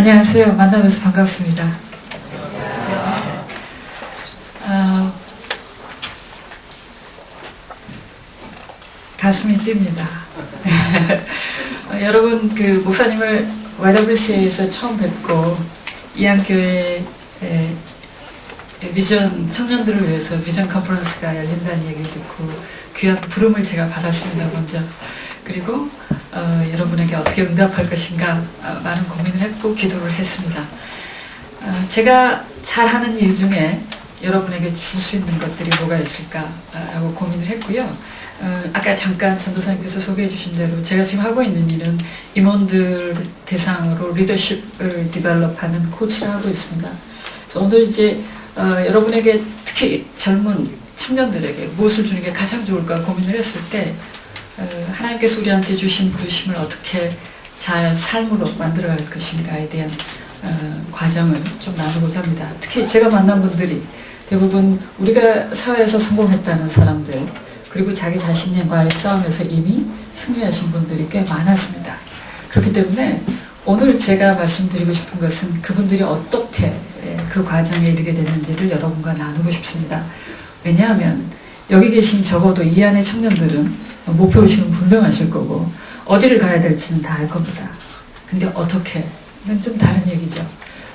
안녕하세요. 만나면서 반갑습니다. 가슴이 뜁니다. 여러분, 그 목사님을 YWCA에서 처음 뵙고 이안교회 비전 청년들을 위해서 비전 컨퍼런스가 열린다는 얘기를 듣고 귀한 부름을 제가 받았습니다. 먼저. 그리고 여러분에게 어떻게 응답할 것인가 많은 고민을 했고 기도를 했습니다. 제가 잘하는 일 중에 여러분에게 줄 수 있는 것들이 뭐가 있을까라고 고민을 했고요. 아까 잠깐 전도사님께서 소개해 주신 대로 제가 지금 하고 있는 일은 임원들 대상으로 리더십을 디벨롭하는 코치를 하고 있습니다. 그래서 오늘 이제 여러분에게 특히 젊은 청년들에게 무엇을 주는 게 가장 좋을까 고민을 했을 때 하나님께서 우리한테 주신 부르심을 어떻게 잘 삶으로 만들어갈 것인가에 대한 과정을 좀 나누고자 합니다. 특히 제가 만난 분들이 대부분 우리가 사회에서 성공했다는 사람들, 그리고 자기 자신과의 싸움에서 이미 승리하신 분들이 꽤 많았습니다. 그렇기 때문에 오늘 제가 말씀드리고 싶은 것은 그분들이 어떻게 그 과정에 이르게 됐는지를 여러분과 나누고 싶습니다. 왜냐하면 여기 계신 적어도 이 안의 청년들은 목표의식은 분명하실 거고 어디를 가야 될지는 다 알 겁니다. 근데 어떻게는 좀 다른 얘기죠.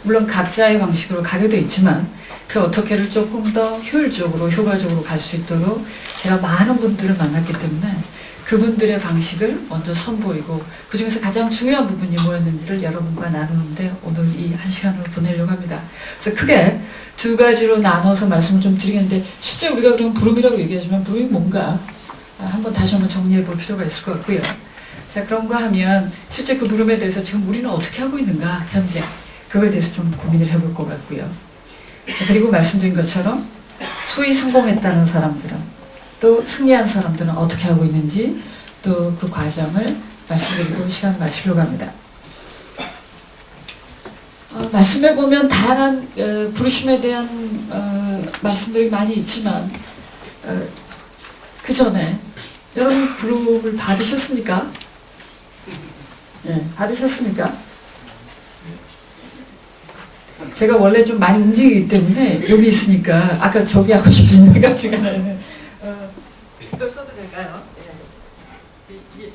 물론 각자의 방식으로 가게도 있지만 그 어떻게를 조금 더 효율적으로 효과적으로 갈 수 있도록 제가 많은 분들을 만났기 때문에 그분들의 방식을 먼저 선보이고 그 중에서 가장 중요한 부분이 뭐였는지를 여러분과 나누는데 오늘 이 한 시간을 보내려고 합니다. 그래서 크게 두 가지로 나눠서 말씀을 좀 드리겠는데 실제 우리가 그럼 부름이라고 얘기하지만 부름이 뭔가 한번 다시 한번 정리해 볼 필요가 있을 것 같고요. 자, 그런가 하면 실제 그 부름에 대해서 지금 우리는 어떻게 하고 있는가 현재 그거에 대해서 좀 고민을 해볼 것 같고요. 그리고 말씀드린 것처럼 소위 성공했다는 사람들은 또 승리한 사람들은 어떻게 하고 있는지 또 그 과정을 말씀드리고 시간을 마치려고 합니다. 말씀해 보면 다양한 부르심에 대한 말씀들이 많이 있지만 그 전에 여러분 부름을 받으셨습니까? 네, 받으셨습니까? 제가 원래 좀 많이 움직이기 때문에 여기 있으니까 아까 저기 하고 싶은 생각지가 나는 이걸 써도 될까요? 이게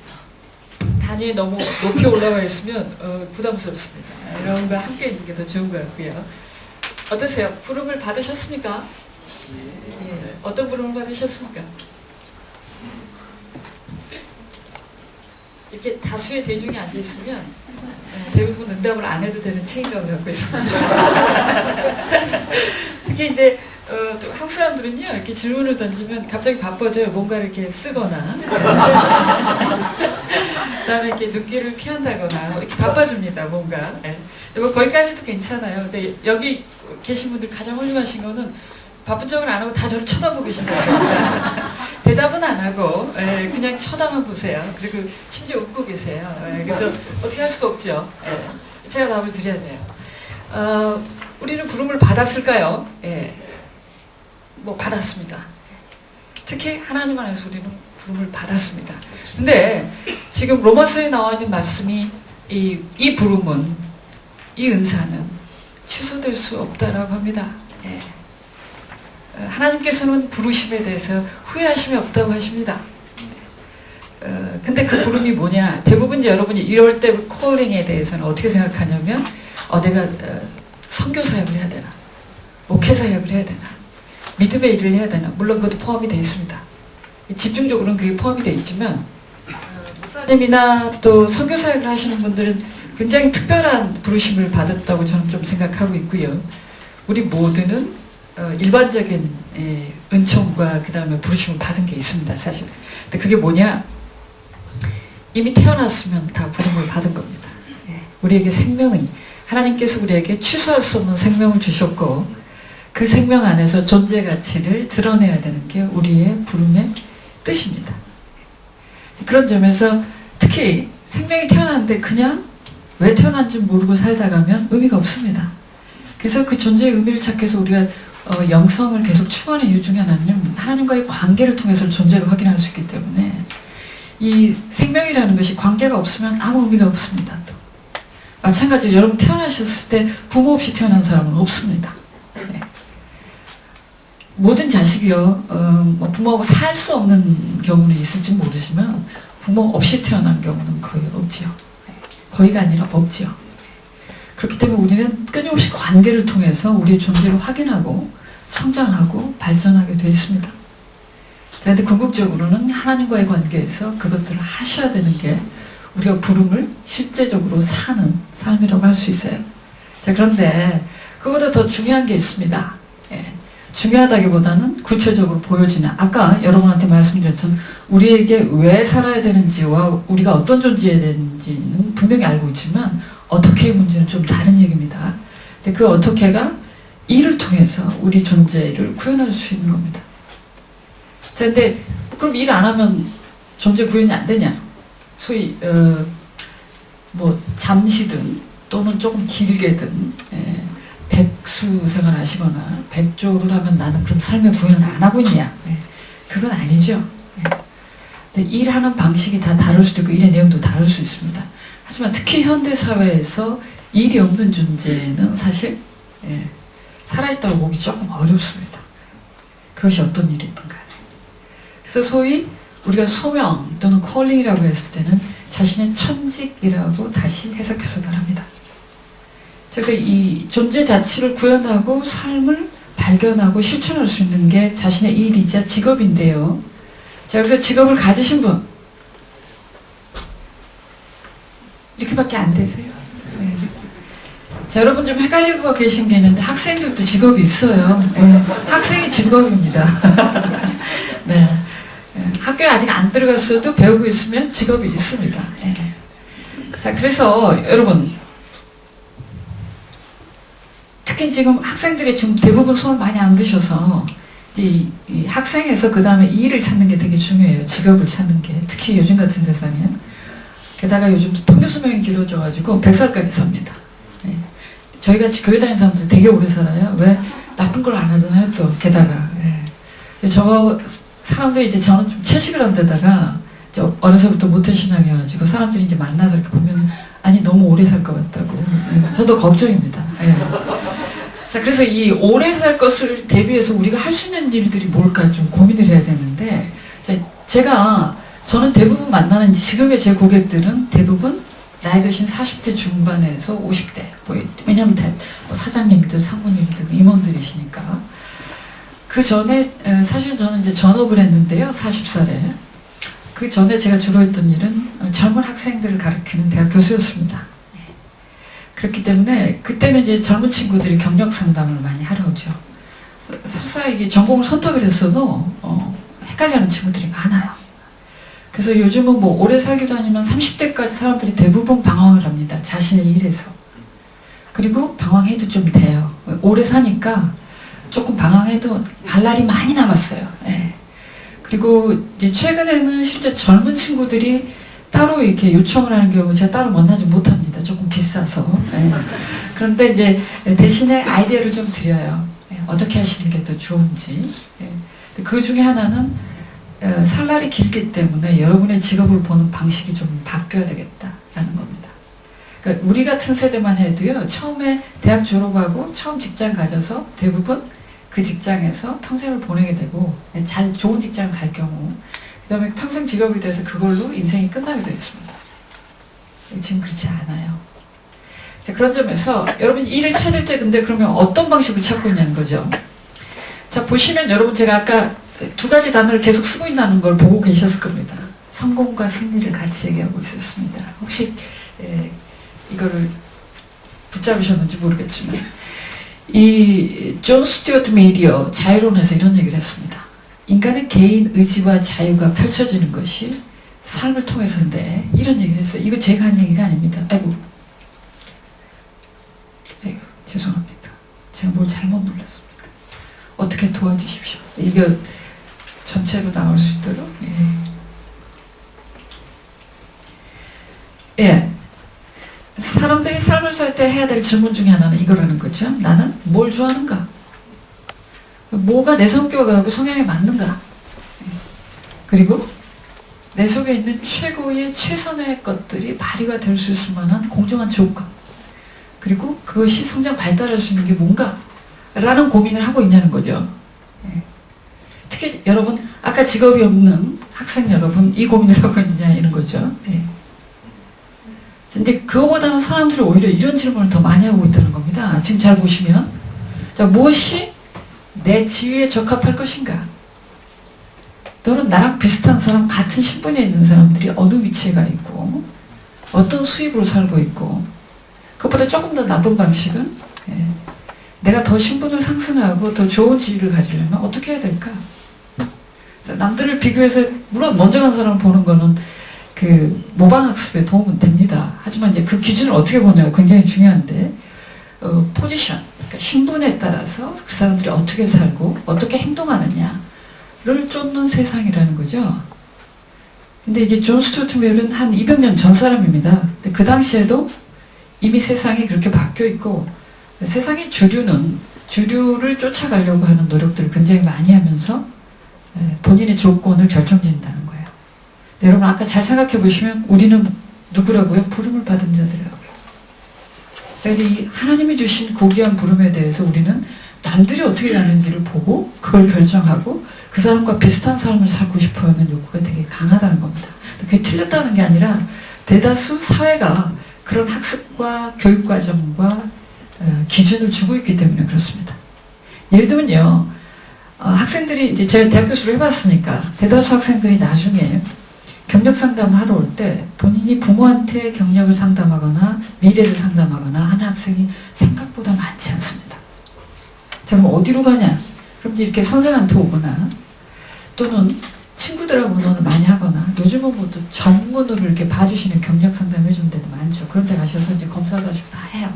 단위에 너무 높이 올라와 있으면 부담스럽습니다. 여러분과 함께 있는 게 더 좋은 것 같고요. 어떠세요? 부름을 받으셨습니까? 예, 어떤 부름을 받으셨습니까? 이렇게 다수의 대중이 앉아있으면 대부분 응답을 안 해도 되는 책임감을 갖고 있습니다. 특히 이제 또 한국 사람들은요 이렇게 질문을 던지면 갑자기 바빠져요. 뭔가를 이렇게 쓰거나 그다음에 이렇게 눈길을 피한다거나 이렇게 바빠집니다. 뭔가. 뭐 거기까지도 괜찮아요. 근데 여기 계신 분들 가장 훌륭하신 거는 바쁜 척을 안 하고 다 저를 쳐다보고 계신다고. 대답은 안 하고 그냥 쳐다만 보세요. 그리고 심지어 웃고 계세요. 그래서 어떻게 할 수가 없죠. 제가 답을 드려야 돼요. 우리는 부름을 받았을까요? 뭐 받았습니다. 특히 하나님 안에서 우리는 부름을 받았습니다. 근데 지금 로마서에 나와 있는 말씀이 이 부름은, 이 은사는 취소될 수 없다라고 합니다. 하나님께서는 부르심에 대해서 후회하심이 없다고 하십니다. 근데 그 부름이 뭐냐? 대부분 여러분이 이럴 때 콜링에 대해서는 어떻게 생각하냐면 내가 선교 사역을 해야 되나? 목회 사역을 해야 되나? 믿음의 일을 해야 되나? 물론 그것도 포함이 되어 있습니다. 집중적으로는 그게 포함이 되어 있지만 목사님이나 또 선교 사역을 하시는 분들은 굉장히 특별한 부르심을 받았다고 저는 좀 생각하고 있고요. 우리 모두는 일반적인 은총과 그 다음에 부르심을 받은 게 있습니다. 사실. 근데 그게 뭐냐? 이미 태어났으면 다 부름을 받은 겁니다. 우리에게 생명이 하나님께서 우리에게 취소할 수 없는 생명을 주셨고 그 생명 안에서 존재 가치를 드러내야 되는 게 우리의 부름의 뜻입니다. 그런 점에서 특히 생명이 태어났는데 그냥 왜 태어난지 모르고 살다 가면 의미가 없습니다. 그래서 그 존재의 의미를 찾기 위해서 우리가 영성을 계속 추구하는 이유 중에 하나는 하나님과의 관계를 통해서 존재를 확인할 수 있기 때문에 이 생명이라는 것이 관계가 없으면 아무 의미가 없습니다. 마찬가지로 여러분 태어나셨을 때 부모 없이 태어난 사람은 없습니다. 네. 모든 자식이요, 뭐 부모하고 살 수 없는 경우는 있을지 모르지만 부모 없이 태어난 경우는 거의 없지요. 네. 거의가 아니라 없지요. 그렇기 때문에 우리는 끊임없이 관계를 통해서 우리의 존재를 확인하고 성장하고 발전하게 되어 있습니다. 그런데 궁극적으로는 하나님과의 관계에서 그것들을 하셔야 되는 게 우리가 부름을 실제적으로 사는 삶이라고 할 수 있어요. 자, 그런데 그보다 더 중요한 게 있습니다. 예, 중요하다기보다는 구체적으로 보여지는, 아까 여러분한테 말씀드렸던 우리에게 왜 살아야 되는지와 우리가 어떤 존재해야 되는지는 분명히 알고 있지만 어떻게의 문제는 좀 다른 얘기입니다. 근데 그 어떻게가 일을 통해서 우리 존재를 구현할 수 있는 겁니다. 자, 근데 그럼 일 안 하면 존재 구현이 안 되냐? 소위 뭐 잠시든 또는 조금 길게든 백수 생활 하시거나 백조를 하면 나는 그럼 삶의 구현을 안 하고 있냐? 그건 아니죠. 근데 일하는 방식이 다 다를 수도 있고 일의 내용도 다를 수 있습니다. 하지만 특히 현대 사회에서 일이 없는 존재는 사실 살아있다고 보기 조금 어렵습니다. 그것이 어떤 일이든 간에. 그래서 소위 우리가 소명 또는 콜링이라고 했을 때는 자신의 천직이라고 다시 해석해서 말합니다. 그래서 이 존재 자체를 구현하고 삶을 발견하고 실천할 수 있는 게 자신의 일이자 직업인데요. 자, 여기서 직업을 가지신 분 이렇게밖에 안 되세요. 네. 자, 여러분 좀 헷갈리고 계신 게 있는데 학생들도 직업이 있어요. 네. 학생이 직업입니다. 네. 학교에 아직 안 들어갔어도 배우고 있으면 직업이 있습니다. 네. 자, 그래서 여러분 특히 지금 학생들이 지금 대부분 손을 많이 안 드셔서 이 학생에서 그 다음에 일을 찾는 게 되게 중요해요. 직업을 찾는 게. 특히 요즘 같은 세상엔. 게다가 요즘 평균 수명이 길어져가지고 100살까지 삽니다. 네. 저희같이 교회 다니는 사람들 되게 오래 살아요. 왜? 나쁜 걸 안 하잖아요, 또. 게다가. 네. 사람들이 이제 저는 좀 채식을 한 데다가 어려서부터 모태신앙이어가지고 사람들이 이제 만나서 이렇게 보면 아니 너무 오래 살 것 같다고. 네. 저도 걱정입니다. 네. 자, 그래서 이 오래 살 것을 대비해서 우리가 할 수 있는 일들이 뭘까 좀 고민을 해야 되는데, 저는 대부분 만나는 지금의 제 고객들은 대부분 나이 드신 40대 중반에서 50대, 왜냐면 다 사장님들, 상무님들, 임원들이시니까. 그 전에 사실 저는 이제 전업을 했는데요, 40살에. 그 전에 제가 주로 했던 일은 젊은 학생들을 가르치는 대학 교수였습니다. 그렇기 때문에 그때는 이제 젊은 친구들이 경력 상담을 많이 하러 오죠. 설사 이게 전공을 선택을 했어도 헷갈려하는 친구들이 많아요. 그래서 요즘은 뭐 오래 살기도 아니면 30대까지 사람들이 대부분 방황을 합니다. 자신의 일에서. 그리고 방황해도 좀 돼요. 오래 사니까 조금 방황해도 갈 날이 많이 남았어요. 예. 그리고 이제 최근에는 실제 젊은 친구들이 따로 이렇게 요청을 하는 경우 제가 따로 만나지 못합니다. 조금 비싸서. 예. 그런데 이제 대신에 아이디어를 좀 드려요. 예. 어떻게 하시는 게 더 좋은지. 예. 그 중에 하나는 살 날이 길기 때문에 여러분의 직업을 보는 방식이 좀 바뀌어야 되겠다라는 겁니다. 그러니까 우리 같은 세대만 해도요, 처음에 대학 졸업하고 처음 직장 가져서 대부분 그 직장에서 평생을 보내게 되고 좋은 직장을 갈 경우 그 다음에 평생 직업이 돼서 그걸로 인생이 끝나게 되어 있습니다. 지금 그렇지 않아요. 자, 그런 점에서 여러분 일을 찾을 때 근데 그러면 어떤 방식을 찾고 있냐는 거죠. 자, 보시면 여러분 제가 아까 두 가지 단어를 계속 쓰고 있다는 걸 보고 계셨을 겁니다. 성공과 승리를 같이 얘기하고 있었습니다. 혹시 이거를 붙잡으셨는지 모르겠지만 이 존 스튜어트 미디어 자유론에서 이런 얘기를 했습니다. 인간의 개인 의지와 자유가 펼쳐지는 것이 삶을 통해서인데 이런 얘기를 했어요. 이거 제가 한 얘기가 아닙니다. 아이고 죄송합니다. 제가 뭘 잘못 눌렀습니다. 어떻게 도와주십시오. 이거 전체로 나올 수 있도록. 예. 사람들이 삶을 살 때 해야 될 질문 중에 하나는 이거라는 거죠. 나는 뭘 좋아하는가? 뭐가 내 성격하고 성향에 맞는가? 그리고 내 속에 있는 최고의 최선의 것들이 발휘가 될 수 있을 만한 공정한 조건. 그리고 그것이 성장 발달할 수 있는 게 뭔가? 라는 고민을 하고 있냐는 거죠. 예. 특히 여러분, 아까 직업이 없는 학생 여러분, 이 고민을 하고 있느냐, 이런 거죠. 예. 근데 그거보다는 사람들이 오히려 이런 질문을 더 많이 하고 있다는 겁니다. 지금 잘 보시면. 자, 무엇이 내 지위에 적합할 것인가? 또는 나랑 비슷한 사람, 같은 신분에 있는 사람들이 어느 위치에 가 있고, 어떤 수입으로 살고 있고, 그것보다 조금 더 나쁜 방식은, 예. 내가 더 신분을 상승하고 더 좋은 지위를 가지려면 어떻게 해야 될까? 남들을 비교해서, 물론 먼저 간 사람을 보는 거는 그 모방학습에 도움은 됩니다. 하지만 이제 그 기준을 어떻게 보냐가 굉장히 중요한데, 포지션, 그러니까 신분에 따라서 그 사람들이 어떻게 살고 어떻게 행동하느냐를 쫓는 세상이라는 거죠. 근데 이게 존 스튜어트 밀은 한 200년 전 사람입니다. 근데 그 당시에도 이미 세상이 그렇게 바뀌어 있고, 세상의 주류를 쫓아가려고 하는 노력들을 굉장히 많이 하면서 본인의 조건을 결정짓는다는 거예요. 여러분 아까 잘 생각해 보시면 우리는 누구라고요? 부름을 받은 자들이라고요. 자, 근데 이 하나님이 주신 고귀한 부름에 대해서 우리는 남들이 어떻게 사는지를 보고 그걸 결정하고 그 사람과 비슷한 삶을 살고 싶어하는 욕구가 되게 강하다는 겁니다. 그게 틀렸다는 게 아니라 대다수 사회가 그런 학습과 교육과정과 기준을 주고 있기 때문에 그렇습니다. 예를 들면요, 학생들이 이제 제가 대학 교수를 해봤으니까 대다수 학생들이 나중에 경력 상담을 하러 올 때 본인이 부모한테 경력을 상담하거나 미래를 상담하거나 하는 학생이 생각보다 많지 않습니다. 자, 그럼 어디로 가냐? 그럼 이제 이렇게 선생한테 오거나 또는 친구들하고 의논을 많이 하거나 요즘은 뭐 또 전문으로 이렇게 봐주시는 경력 상담 해주는 데도 많죠. 그런 데 가셔서 이제 검사도 하시고 다 해요.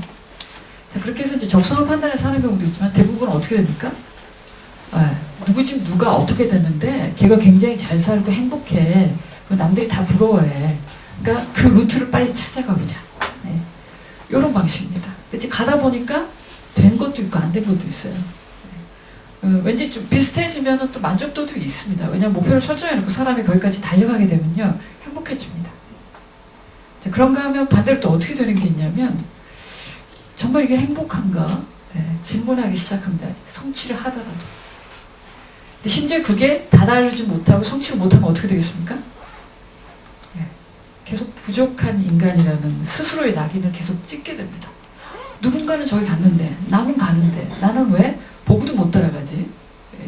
자, 그렇게 해서 이제 적성을 판단해서 하는 경우도 있지만 대부분은 어떻게 됩니까? 누구 집 누가 어떻게 됐는데 걔가 굉장히 잘 살고 행복해. 남들이 다 부러워해. 그러니까 그 루트를 빨리 찾아가 보자. 네. 이런 방식입니다. 근데 가다 보니까 된 것도 있고 안 된 것도 있어요. 왠지 좀 비슷해지면 또 만족도도 있습니다. 왜냐하면 목표를 설정해놓고 사람이 거기까지 달려가게 되면요 행복해집니다. 자, 그런가 하면 반대로 또 어떻게 되는 게 있냐면 정말 이게 행복한가? 네, 질문하기 시작합니다. 성취를 하더라도. 근데 심지어 그게 다다르지 못하고 성취를 못하면 어떻게 되겠습니까? 네, 계속 부족한 인간이라는 스스로의 낙인을 계속 찍게 됩니다. 누군가는 저기 갔는데 나는 가는데 나는 왜 보고도 못 따라가지?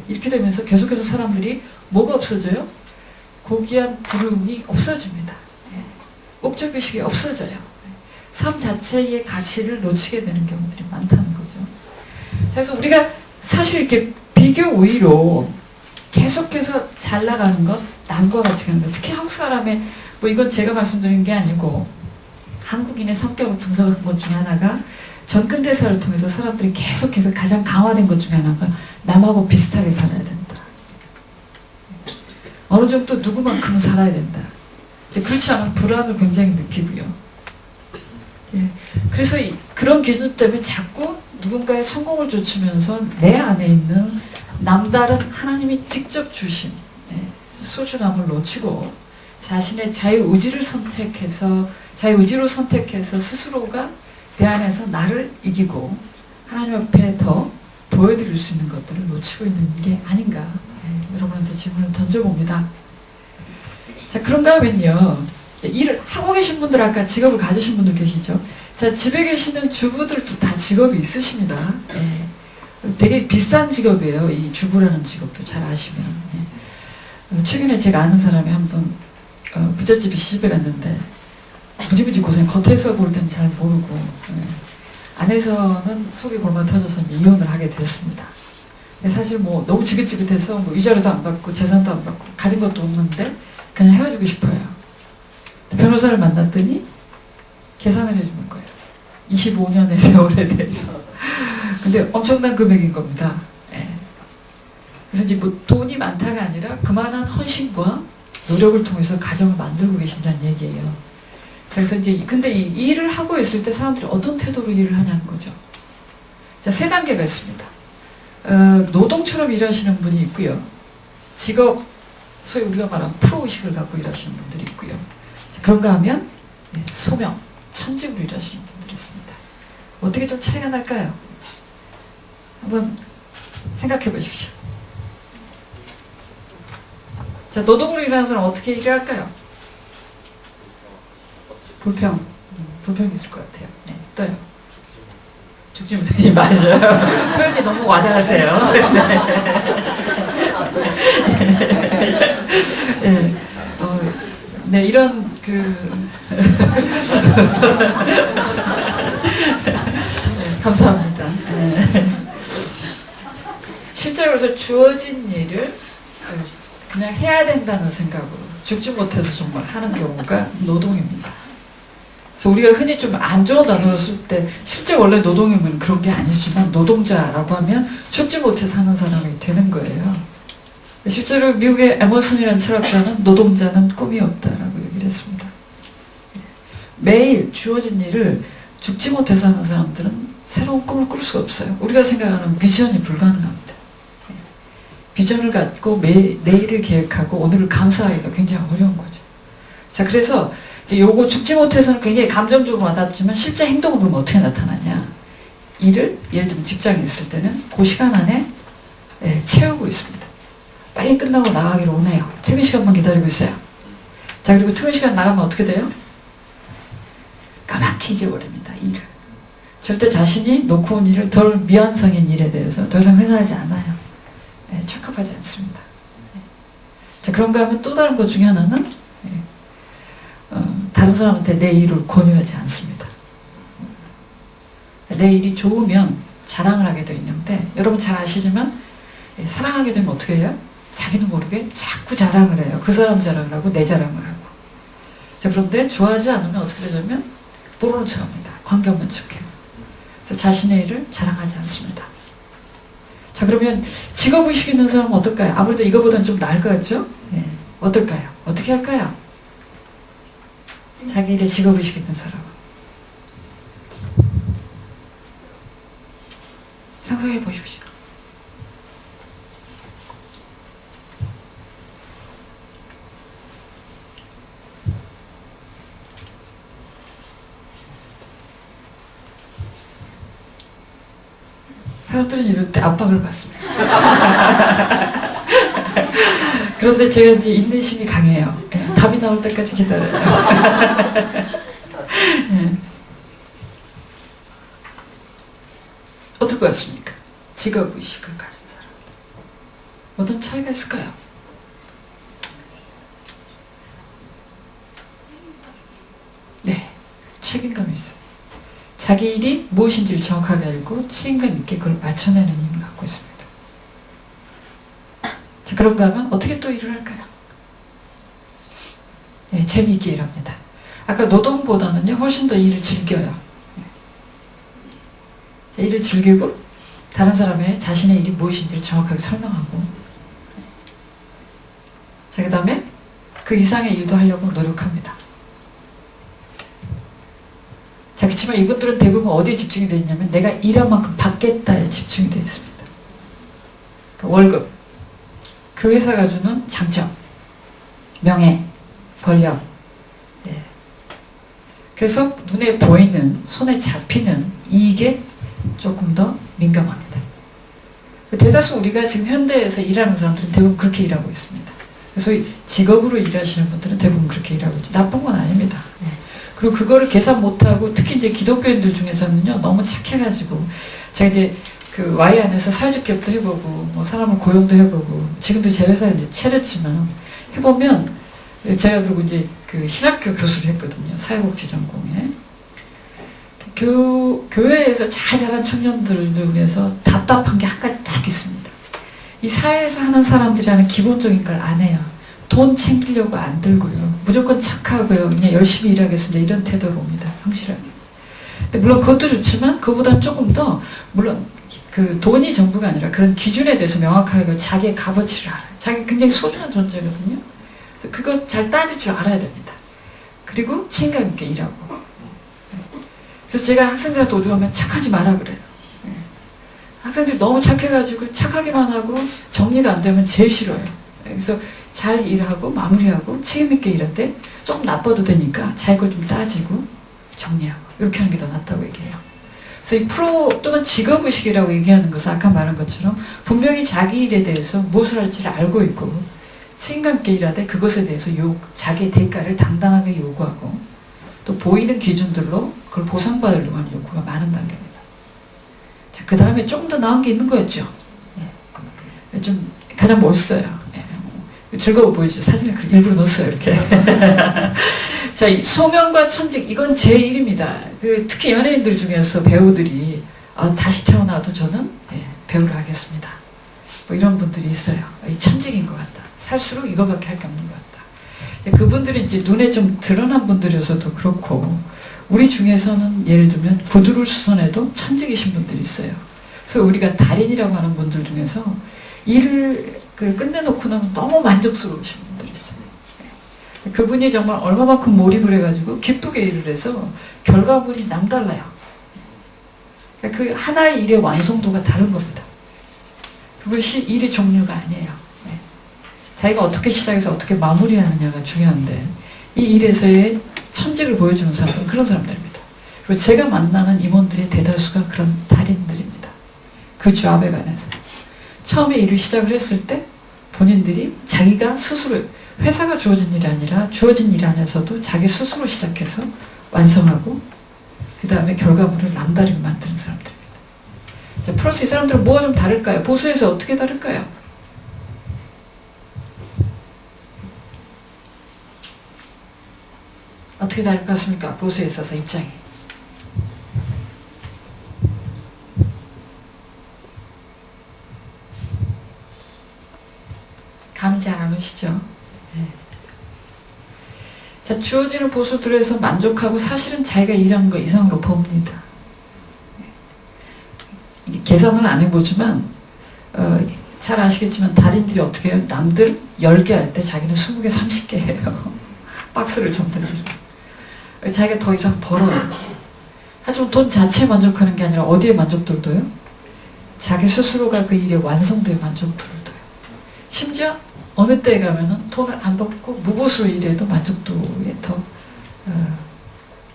이렇게 되면서 계속해서 사람들이 뭐가 없어져요? 고귀한 부름이 없어집니다. 목적의식이 없어져요. 삶 자체의 가치를 놓치게 되는 경우들이 많다는 거죠. 그래서 우리가 사실 이렇게 비교 우위로 계속해서 잘 나가는 것, 남과 같이 가는 것, 특히 한국 사람의, 뭐 이건 제가 말씀드린 게 아니고 한국인의 성격을 분석한 것 중에 하나가 전근대사를 통해서 사람들이 계속해서 가장 강화된 것 중에 하나가 남하고 비슷하게 살아야 된다. 어느 정도 누구만큼은 살아야 된다. 그렇지 않으면 불안을 굉장히 느끼고요. 그래서 그런 기준 때문에 자꾸 누군가의 성공을 쫓으면서 내 안에 있는 남다른 하나님이 직접 주신 소중함을 놓치고 자신의 자유의지로 선택해서 스스로가 내 안에서 나를 이기고 하나님 앞에 더 보여드릴 수 있는 것들을 놓치고 있는 게 아닌가, 여러분한테 질문을 던져봅니다. 자, 그런가 하면요, 일을 하고 계신 분들, 아까 직업을 가지신 분들 계시죠? 자, 집에 계시는 주부들도 다 직업이 있으십니다. 되게 비싼 직업이에요. 이 주부라는 직업도 잘 아시면. 최근에 제가 아는 사람이 한 분 부잣집에 시집에 갔는데 무지무지 고생, 겉에서 볼 때는 잘 모르고 안에서는 속이 골마 터져서 이제 이혼을 하게 됐습니다. 사실 뭐 너무 지긋지긋해서 뭐 이자료도 안 받고 재산도 안 받고 가진 것도 없는데 그냥 헤어지고 싶어요. 변호사를 만났더니 계산을 해주는 거예요. 25년의 세월에 대해서. 근데 엄청난 금액인 겁니다. 그래서 이제 뭐 돈이 많다가 아니라 그만한 헌신과 노력을 통해서 가정을 만들고 계신다는 얘기예요. 그래서 이제 근데 이 일을 하고 있을 때 사람들이 어떤 태도로 일을 하냐는 거죠. 자, 세 단계가 있습니다. 노동처럼 일하시는 분이 있고요. 직업, 소위 우리가 말하는 프로의식을 갖고 일하시는 분들이 있고요. 자, 그런가 하면 소명, 천직으로 일하시는 분들이 있습니다. 어떻게 좀 차이가 날까요? 한번 생각해 보십시오. 자, 노동으로 일하는 사람 어떻게 일할까요? 불평. 불평이 있을 것 같아요. 네, 또요. 죽지 못해. 맞아요. 표현이 너무 와닿으세요. 네, 네, 이런 네, 감사합니다. 네. 실제로 그래서 주어진 일을 그냥 해야 된다는 생각으로 죽지 못해서 정말 하는 경우가 노동입니다. 그래서 우리가 흔히 좀 안 좋은 단어를 쓸 때 실제 원래 노동이면 그런 게 아니지만 노동자라고 하면 죽지 못해서 하는 사람이 되는 거예요. 실제로 미국의 에머슨이라는 철학자는 노동자는 꿈이 없다라고 얘기를 했습니다. 매일 주어진 일을 죽지 못해서 하는 사람들은 새로운 꿈을 꿀 수가 없어요. 우리가 생각하는 비전이 불가능합니다. 비전을 갖고 내일을 계획하고 오늘을 감사하기가 굉장히 어려운 거죠. 자, 그래서 이제 요거 죽지 못해서는 굉장히 감정적으로 와닿지만 실제 행동을 보면 어떻게 나타나냐. 일을 예를 들면 직장에 있을 때는 그 시간 안에 채우고 있습니다. 빨리 끝나고 나가기를 원해요. 퇴근 시간만 기다리고 있어요. 자, 그리고 퇴근 시간 나가면 어떻게 돼요? 까맣게 잊어버립니다. 일을. 절대 자신이 놓고 온 일을 덜 미완성인 일에 대해서 더 이상 생각하지 않아요. 착각하지 않습니다. 자, 그런가 하면 또 다른 것 중에 하나는 다른 사람한테 내 일을 권유하지 않습니다. 내 일이 좋으면 자랑을 하게 돼 있는데 여러분 잘 아시지만 사랑하게 되면 어떻게 해요? 자기도 모르게 자꾸 자랑을 해요. 그 사람 자랑을 하고 내 자랑을 하고. 자, 그런데 좋아하지 않으면 어떻게 되냐면 모르는 척합니다. 관계없는 척해요. 그래서 자신의 일을 자랑하지 않습니다. 자, 그러면 직업의식 있는 사람은 어떨까요? 아무래도 이거보다는 좀 나을 것 같죠? 네. 어떨까요? 어떻게 할까요? 자기 일에 직업의식 있는 사람은 상상해 보십시오. 사람들은 이럴 때 압박을 받습니다. 그런데 제가 이제 인내심이 강해요. 답이 나올 때까지 기다려요. 어떨 것 같습니까? 직업의식을 가진 사람. 어떤 차이가 있을까요? 네, 책임감이 있어요. 자기 일이 무엇인지를 정확하게 알고 책임감 있게 그걸 맞춰내는 힘을 갖고 있습니다. 자, 그런가 하면 어떻게 또 일을 할까요? 네, 재미있게 일합니다. 아까 노동보다는요 훨씬 더 일을 즐겨요. 자, 일을 즐기고 다른 사람의 자신의 일이 무엇인지를 정확하게 설명하고, 자, 그 다음에 그 이상의 일도 하려고 노력합니다. 자, 그렇지만 이분들은 대부분 어디에 집중이 되어 있냐면 내가 일한 만큼 받겠다에 집중이 되어 있습니다. 그러니까 월급, 그 회사가 주는 장점, 명예, 권력. 예. 그래서 눈에 보이는, 손에 잡히는 이익에 조금 더 민감합니다. 대다수 우리가 지금 현대에서 일하는 사람들은 대부분 그렇게 일하고 있습니다. 그래서 직업으로 일하시는 분들은 대부분 그렇게 일하고 있죠. 나쁜 건 아닙니다. 예. 그리고 그거를 계산 못하고 특히 이제 기독교인들 중에서는요 너무 착해가지고 제가 이제 그 Y 안에서 사회적 기업도 해보고 뭐 사람을 고용도 해보고 지금도 제 회사를 이제 차렸지만 해보면 제가 그리고 이제 그 신학교 교수를 했거든요. 사회복지 전공에. 교회에서 잘 자란 청년들을 위해서 답답한 게 한 가지 딱 있습니다. 이 사회에서 하는 사람들이 하는 기본적인 걸 안 해요. 돈 챙기려고 안 들고요. 무조건 착하고요. 그냥 열심히 일하겠습니다. 이런 태도로 옵니다. 성실하게. 근데 물론 그것도 좋지만 그보다는 조금 더 물론 그 돈이 전부가 아니라 그런 기준에 대해서 명확하게 자기의 값어치를 알아요. 자기 굉장히 소중한 존재거든요. 그래서 그거 잘 따질 줄 알아야 됩니다. 그리고 책임감 있게 일하고. 그래서 제가 학생들한테 오죽하면 착하지 마라 그래요. 학생들이 너무 착해가지고 착하기만 하고 정리가 안 되면 제일 싫어요. 그래서 잘 일하고 마무리하고 책임있게 일할 때 조금 나빠도 되니까 자기 걸 좀 따지고 정리하고 이렇게 하는 게 더 낫다고 얘기해요. 그래서 이 프로 또는 직업의식이라고 얘기하는 것은 아까 말한 것처럼 분명히 자기 일에 대해서 무엇을 할지를 알고 있고 책임감 있게 일하되 그것에 대해서 자기의 대가를 당당하게 요구하고 또 보이는 기준들로 그걸 보상받으려고 하는 욕구가 많은 단계입니다. 자, 그 다음에 조금 더 나은 게 있는 거였죠. 예. 좀 가장 멋있어요. 예. 즐거워 보이죠. 사진을 일부러 넣었어요. 이렇게. 자, 이 소명과 천직, 이건 제 일입니다. 특히 연예인들 중에서 배우들이 다시 태어나도 저는 배우를 하겠습니다. 뭐 이런 분들이 있어요. 이 천직인 것 같다. 살수록 이거밖에 할 게 없는 것 같다. 그분들이 이제 눈에 좀 드러난 분들이어서도 그렇고, 우리 중에서는 예를 들면 구두를 수선해도 천직이신 분들이 있어요. 그래서 우리가 달인이라고 하는 분들 중에서 일을 끝내놓고 나면 너무 만족스러우신 분들이 있어요. 그분이 정말 얼마만큼 몰입을 해가지고 기쁘게 일을 해서 결과물이 남달라요. 그 하나의 일의 완성도가 다른 겁니다. 그것이 일의 종류가 아니에요. 자기가 어떻게 시작해서 어떻게 마무리하느냐가 중요한데 이 일에서의 천직을 보여주는 사람은 그런 사람들입니다. 그리고 제가 만나는 임원들의 대다수가 그런 달인들입니다. 그 잡에 관해서. 처음에 일을 시작을 했을 때 본인들이 자기가 스스로 회사가 주어진 일이 아니라 주어진 일 안에서도 자기 스스로 시작해서 완성하고 그 다음에 결과물을 남다르게 만드는 사람들입니다. 자, 플러스 이 사람들은 뭐가 좀 다를까요? 보수에서 어떻게 다를까요? 어떻게 다를 것 같습니까? 보수에 있어서 입장이. 감이 잘 안 오시죠? 네. 자, 주어지는 보수들에서 만족하고 사실은 자기가 일한 거 이상으로 봅니다. 계산을 안 해보지만 잘 아시겠지만 달인들이 어떻게 해요? 남들 10개 할 때 자기는 20개, 30개 해요. 박스를 접는 일을. 자기가 더 이상 벌어요. 하지만 돈 자체에 만족하는 게 아니라 어디에 만족도를 둬요? 자기 스스로가 그 일의 완성도에 만족도를 둬요. 심지어 어느 때에 가면은 돈을 안 받고 무보수로 일해도 만족도에 더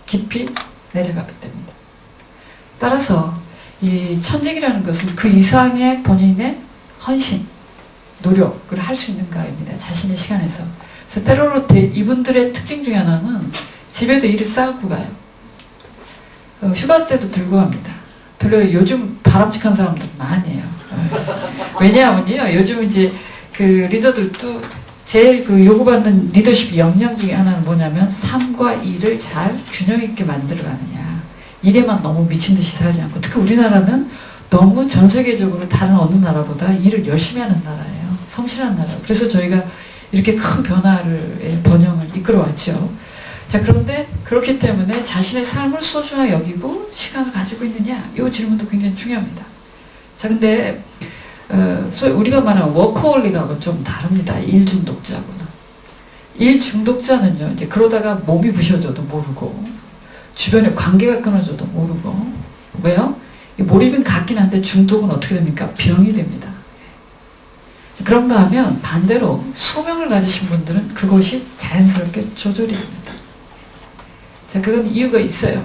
깊이 내려가기 때문에. 따라서 이 천직이라는 것은 그 이상의 본인의 헌신, 노력을 할 수 있는가입니다. 자신의 시간에서. 그래서 때로는 이분들의 특징 중에 하나는 집에도 일을 쌓고 가요. 휴가 때도 들고 갑니다. 별로 요즘 바람직한 사람들은 아니에요. 왜냐하면요, 요즘 이제 그 리더들도 제일 요구받는 리더십 역량 중에 하나는 뭐냐면 삶과 일을 잘 균형 있게 만들어가느냐. 일에만 너무 미친 듯이 살지 않고, 특히 우리나라는 너무 전 세계적으로 다른 어느 나라보다 일을 열심히 하는 나라예요. 성실한 나라. 그래서 저희가 이렇게 큰 변화를, 번영을 이끌어왔죠. 자, 그런데 그렇기 때문에 자신의 삶을 소중하게 여기고 시간을 가지고 있느냐? 이 질문도 굉장히 중요합니다. 자, 근데 소위 우리가 말하는 워커홀릭하고는 좀 다릅니다. 일 중독자하고는. 일 중독자는요, 이제 그러다가 몸이 부셔져도 모르고 주변에 관계가 끊어져도 모르고. 왜요? 몰입은 같긴 한데 중독은 어떻게 됩니까? 병이 됩니다. 그런가 하면 반대로 소명을 가지신 분들은 그것이 자연스럽게 조절이 됩니다. 자, 그건 이유가 있어요.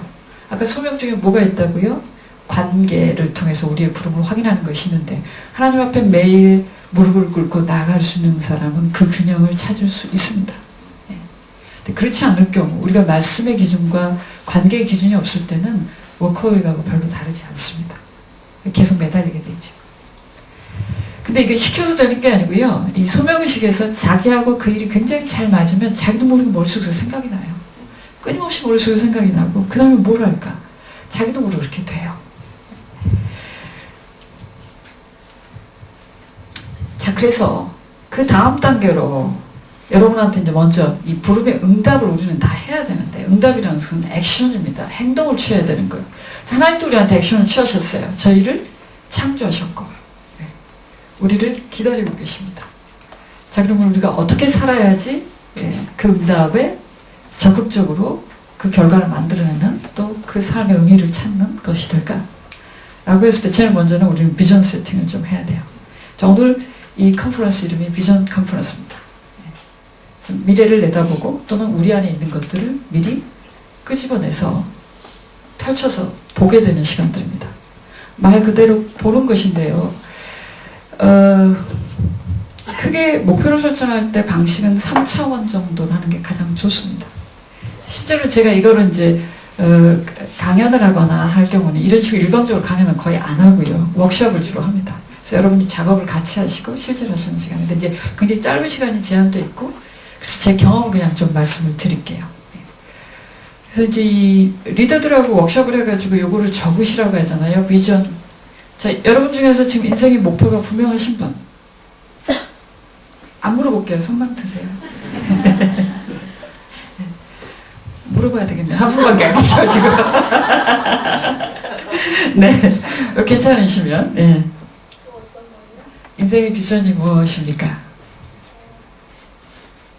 아까 소명 중에 뭐가 있다고요? 관계를 통해서 우리의 부름을 확인하는 것이 있는데, 하나님 앞에 매일 무릎을 꿇고 나아갈 수 있는 사람은 그 균형을 찾을 수 있습니다. 예. 그렇지 않을 경우, 우리가 말씀의 기준과 관계의 기준이 없을 때는 워커홀릭하고 별로 다르지 않습니다. 계속 매달리게 되죠. 근데 이게 시켜서 되는 게 아니고요. 이 소명의식에서 자기하고 그 일이 굉장히 잘 맞으면 자기도 모르게 머릿속에서 생각이 나요. 끊임없이 머릿속에서 생각이 나고, 그 다음에 뭘 할까? 자기도 모르게 그렇게 돼요. 자, 그래서 그 다음 단계로 여러분한테 이제 먼저 이 부름의 응답을 우리는 다 해야 되는데, 응답이라는 것은 액션입니다. 행동을 취해야 되는 거예요. 하나님도 우리한테 액션을 취하셨어요. 저희를 창조하셨고, 우리를 기다리고 계십니다. 자, 그러면 우리가 어떻게 살아야지 그 응답에 적극적으로 그 결과를 만들어내는, 또 그 삶의 의미를 찾는 것이 될까? 라고 했을 때 제일 먼저는 우리는 비전 세팅을 좀 해야 돼요. 자, 오늘 이 컨퍼런스 이름이 비전 컨퍼런스입니다. 그래서 미래를 내다보고 또는 우리 안에 있는 것들을 미리 끄집어내서 펼쳐서 보게 되는 시간들입니다. 말 그대로 보는 것인데요. 크게 목표를 설정할 때 방식은 3차원 정도로 하는 게 가장 좋습니다. 실제로 제가 이거를 이제 강연을 하거나 할 경우는 이런 식으로 일방적으로 강연은 거의 안 하고요. 워크숍을 주로 합니다. 그래서 여러분이 작업을 같이 하시고 실제로 하시는 시간인데 이제 굉장히 짧은 시간이 제한돼 있고 그래서 제 경험을 그냥 좀 말씀을 드릴게요. 그래서 이제 이 리더들하고 워크숍을 해가지고 요거를 적으시라고 하잖아요. 비전. 자, 여러분 중에서 지금 인생의 목표가 분명하신 분? 안 물어볼게요. 손만 드세요. 물어봐야 되겠네요. 한 분밖에 안 계셔 지금. 네, 괜찮으시면 네. 인생의 비전이 무엇입니까?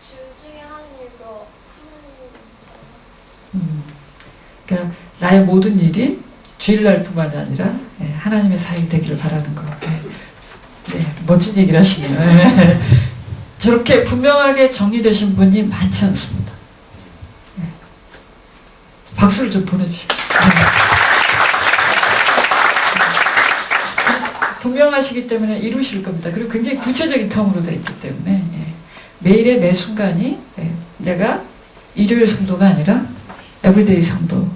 주 중에 하는 일도 그러니까 나의 모든 일이 주일날뿐만이 아니라 하나님의 사역이 되기를 바라는 거. 네, 멋진 얘기를 하시네요. 네. 저렇게 분명하게 정리되신 분이 많지 않습니다. 네. 박수를 좀 보내주십시오. 분명하시기 때문에 이루실 겁니다. 그리고 굉장히 구체적인 텀으로 되어 있기 때문에 매일의 매 순간이 내가 일요일 성도가 아니라 에브리데이 성도,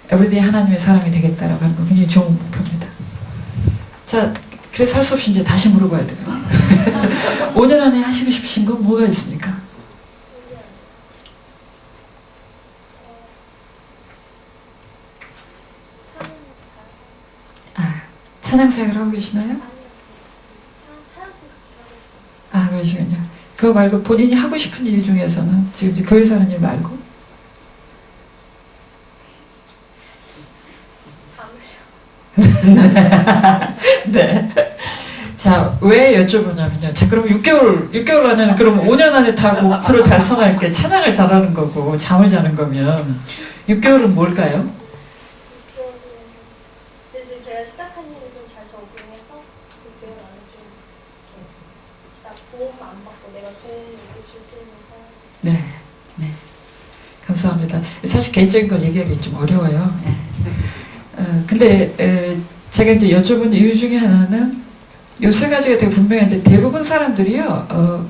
에브리데이 하나님의 사람이 되겠다라고 하는 거 굉장히 좋은 목표입니다. 자, 그래서 할 수 없이 이제 다시 물어봐야 돼요. 5년 안에 하시고 싶으신 건 뭐가 있습니까? 찬양 사역을 하고 계시나요? 아, 그러시군요. 그거 말고 본인이 하고 싶은 일 중에서는 지금 이제 교회에서 하는 일 말고? 네. 자, 왜 여쭤보냐면요. 자, 그럼 6개월 안에는 그럼 5년 안에 다 목표를 달성할 게 찬양을 잘하는 거고 잠을 자는 거면 6개월은 뭘까요? 6개월은 지금 제가 시작한 일을 좀 잘 적응해서 6개월 안에 좀 딱 도움 안 받고 내가 도움을 줄 수 있는 사람. 네, 네. 감사합니다. 사실 개인적인 걸 얘기하기 좀 어려워요. 근데 제가 이제 여쭤본 이유 중에 하나는 요 세 가지가 되게 분명한데 대부분 사람들이요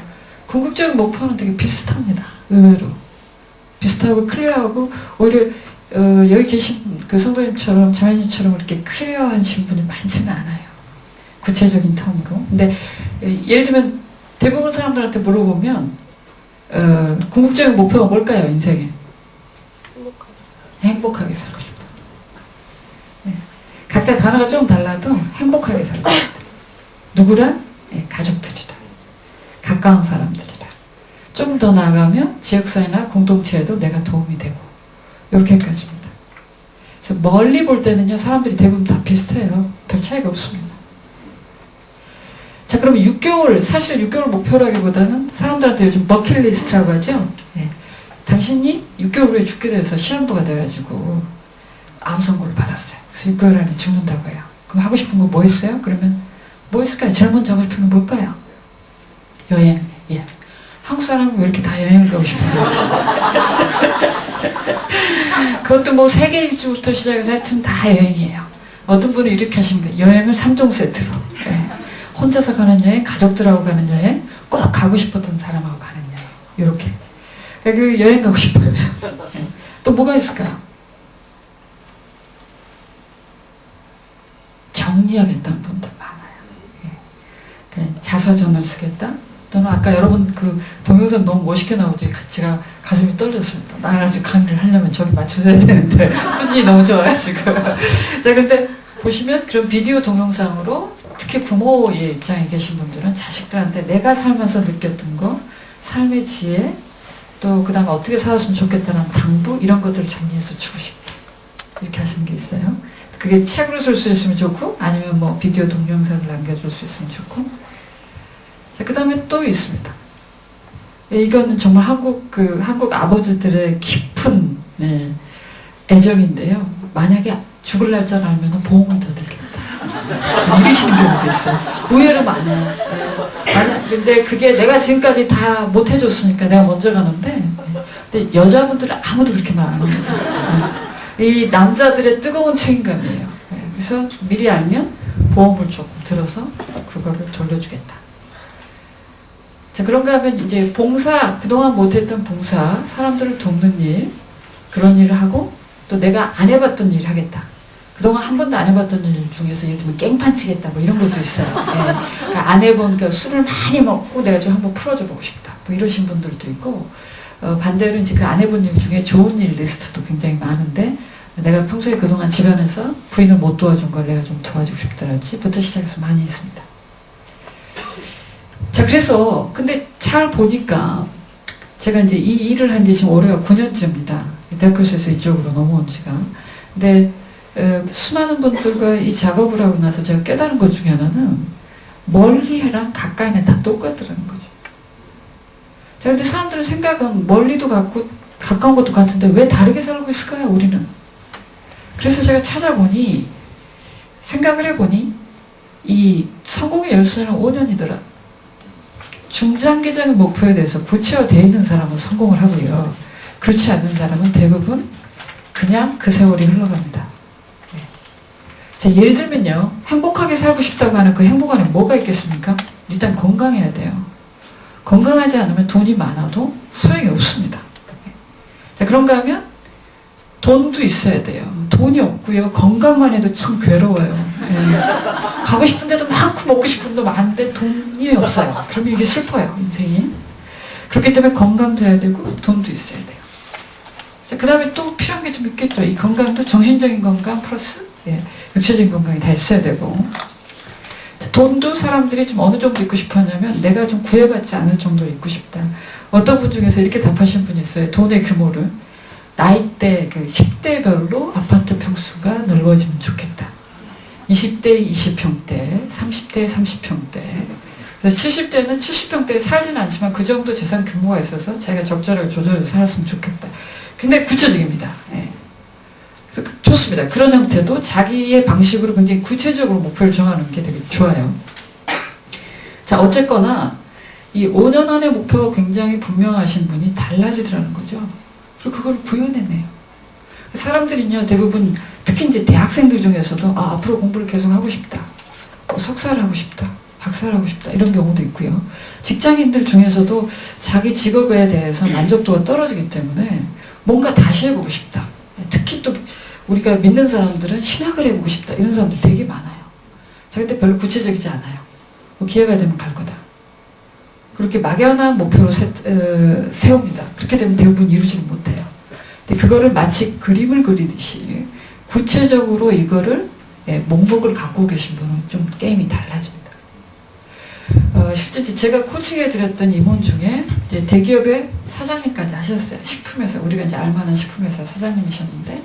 궁극적인 목표는 되게 비슷합니다. 의외로 비슷하고 클리어하고 오히려 여기 계신 그 성도님처럼 자매님처럼 이렇게 클리어하신 분이 많지는 않아요. 구체적인 텀으로. 근데 예를 들면 대부분 사람들한테 물어보면 궁극적인 목표가 뭘까요? 인생에 행복하게 살고 싶다. 네. 각자 단어가 좀 달라도 행복하게 살고 싶다. 누구랑? 네, 가족들이랑 가까운 사람들이랑 좀 더 나아가면 지역사회나 공동체에도 내가 도움이 되고 이렇게까지입니다. 그래서 멀리 볼 때는요 사람들이 대부분 다 비슷해요. 별 차이가 없습니다. 자, 그럼 6개월, 사실 6개월 목표라기보다는 사람들한테 요즘 버킷리스트라고 하죠. 네. 당신이 6개월 후에 죽게 돼서 시한부가 돼가지고 암 선고를 받았어요. 그래서 6개월 안에 죽는다고 해요. 그럼 하고 싶은 거 뭐 있어요? 그러면 뭐 있을까요? 제일 먼저 하고 싶은 건 뭘까요? 여행. 예. 한국 사람은 왜 이렇게 다 여행을 가고 싶은 거지? 그것도 뭐 세계 일주부터 시작해서 하여튼 다 여행이에요. 어떤 분은 이렇게 하시는 거예요. 여행을 3종 세트로. 예. 혼자서 가는 여행, 가족들하고 가는 여행, 꼭 가고 싶었던 사람하고 가는 여행. 이렇게. 그 여행 가고 싶어요. 예. 또 뭐가 있을까요? 정리하겠다는 분들 많아요. 예. 자서전을 쓰겠다? 또는 아까 여러분 그 동영상 너무 멋있게 나오죠. 제가 가슴이 떨렸습니다. 나가지고 강의를 하려면 저기 맞춰줘야 되는데 수준이 너무 좋아가지고. 자, 근데 보시면 그런 비디오 동영상으로 특히 부모의 입장에 계신 분들은 자식들한테 내가 살면서 느꼈던 거, 삶의 지혜, 또 그 다음에 어떻게 살았으면 좋겠다는 당부 이런 것들을 정리해서 주고 싶다. 이렇게 하시는 게 있어요. 그게 책으로 쓸 수 있으면 좋고 아니면 뭐 비디오 동영상을 남겨줄 수 있으면 좋고. 자, 그 다음에 또 있습니다. 이거는 정말 한국 아버지들의 깊은 애정인데요. 만약에 죽을 날짜를 알면 보험을 더 들겠다. 이러시는 경우도 있어요. 의외로 많아요. 근데 그게 내가 지금까지 다 못 해줬으니까 내가 먼저 가는데, 근데 여자분들은 아무도 그렇게 말 안 합니다. 이 남자들의 뜨거운 책임감이에요. 그래서 미리 알면 보험을 조금 들어서 그거를 돌려주겠다. 자, 그런가 하면 이제 봉사, 그동안 못했던 봉사, 사람들을 돕는 일, 그런 일을 하고 또 내가 안 해봤던 일을 하겠다. 그동안 한 번도 안 해봤던 일 중에서 예를 들면 깽판 치겠다 뭐 이런 것도 있어요. 예. 그러니까 안 해본, 그러니까 술을 많이 먹고 내가 좀 한번 풀어줘 보고 싶다. 뭐 이러신 분들도 있고, 반대로 이제 그 안 해본 일 중에 좋은 일 리스트도 굉장히 많은데, 내가 평소에 그동안 집안에서 부인을 못 도와준 걸 내가 좀 도와주고 싶다랄지 부터 시작해서 많이 있습니다. 자, 그래서 근데 잘 보니까 제가 이제 이 일을 한 지 지금 올해가 9년째입니다. 대학교에서 이쪽으로 넘어온 지가. 근데 수많은 분들과 이 작업을 하고 나서 제가 깨달은 것 중에 하나는 멀리 해랑 가까이는 다 똑같더라는 거죠. 자, 근데 사람들은 생각은 멀리도 같고 가까운 것도 같은데 왜 다르게 살고 있을까요, 우리는? 그래서 제가 찾아보니, 생각을 해보니, 이 성공의 열쇠는 5년이더라. 중장기적인 목표에 대해서 구체화되어 있는 사람은 성공을 하고요. 그렇지 않는 사람은 대부분 그냥 그 세월이 흘러갑니다. 네. 자, 예를 들면요. 행복하게 살고 싶다고 하는 그 행복 안에 뭐가 있겠습니까? 일단 건강해야 돼요. 건강하지 않으면 돈이 많아도 소용이 없습니다. 네. 자, 그런가 하면 돈도 있어야 돼요. 돈이 없고요. 건강만 해도 참 괴로워요. 네. 가고 싶은 데도 많고 먹고 싶은 데도 많은데 돈이 없어요. 그러면 이게 슬퍼요, 인생이. 그렇기 때문에 건강도 해야 되고 돈도 있어야 돼요. 자, 그 다음에 또 필요한 게 좀 있겠죠. 이 건강도 정신적인 건강 플러스 육체적인 건강이 다 있어야 되고. 자, 돈도 사람들이 좀 어느 정도 있고 싶어 하냐면 내가 좀 구애받지 않을 정도로 있고 싶다. 어떤 분 중에서 이렇게 답하신 분이 있어요. 돈의 규모를. 나이대 그 10대별로 아파트 평수가 넓어지면 좋겠다. 20대 20평대, 30대 30평대. 그래서 70대는 70평대에 살지는 않지만 그 정도 재산 규모가 있어서 자기가 적절하게 조절해서 살았으면 좋겠다. 굉장히 구체적입니다. 예. 그래서 좋습니다. 그런 형태도 자기의 방식으로 굉장히 구체적으로 목표를 정하는 게 되게 좋아요. 자, 어쨌거나 이 5년 안의 목표가 굉장히 분명하신 분이 달라지더라는 거죠. 그리고 그걸 구현해내요. 사람들은요, 대부분 특히 이제 대학생들 중에서도 앞으로 공부를 계속 하고 싶다. 석사를 하고 싶다. 박사를 하고 싶다. 이런 경우도 있고요. 직장인들 중에서도 자기 직업에 대해서 만족도가 떨어지기 때문에 뭔가 다시 해보고 싶다. 특히 또 우리가 믿는 사람들은 신학을 해보고 싶다. 이런 사람들 되게 많아요. 자, 근데 별로 구체적이지 않아요. 뭐 기회가 되면 갈 거다. 그렇게 막연한 목표로 세웁니다. 그렇게 되면 대부분 이루지는 못해요. 근데 그거를 마치 그림을 그리듯이 구체적으로 이거를 목록을 갖고 계신 분은 좀 게임이 달라집니다. 실제 제가 코칭해드렸던 임원 중에 이제 대기업의 사장님까지 하셨어요. 식품회사, 우리가 이제 알만한 식품회사 사장님이셨는데,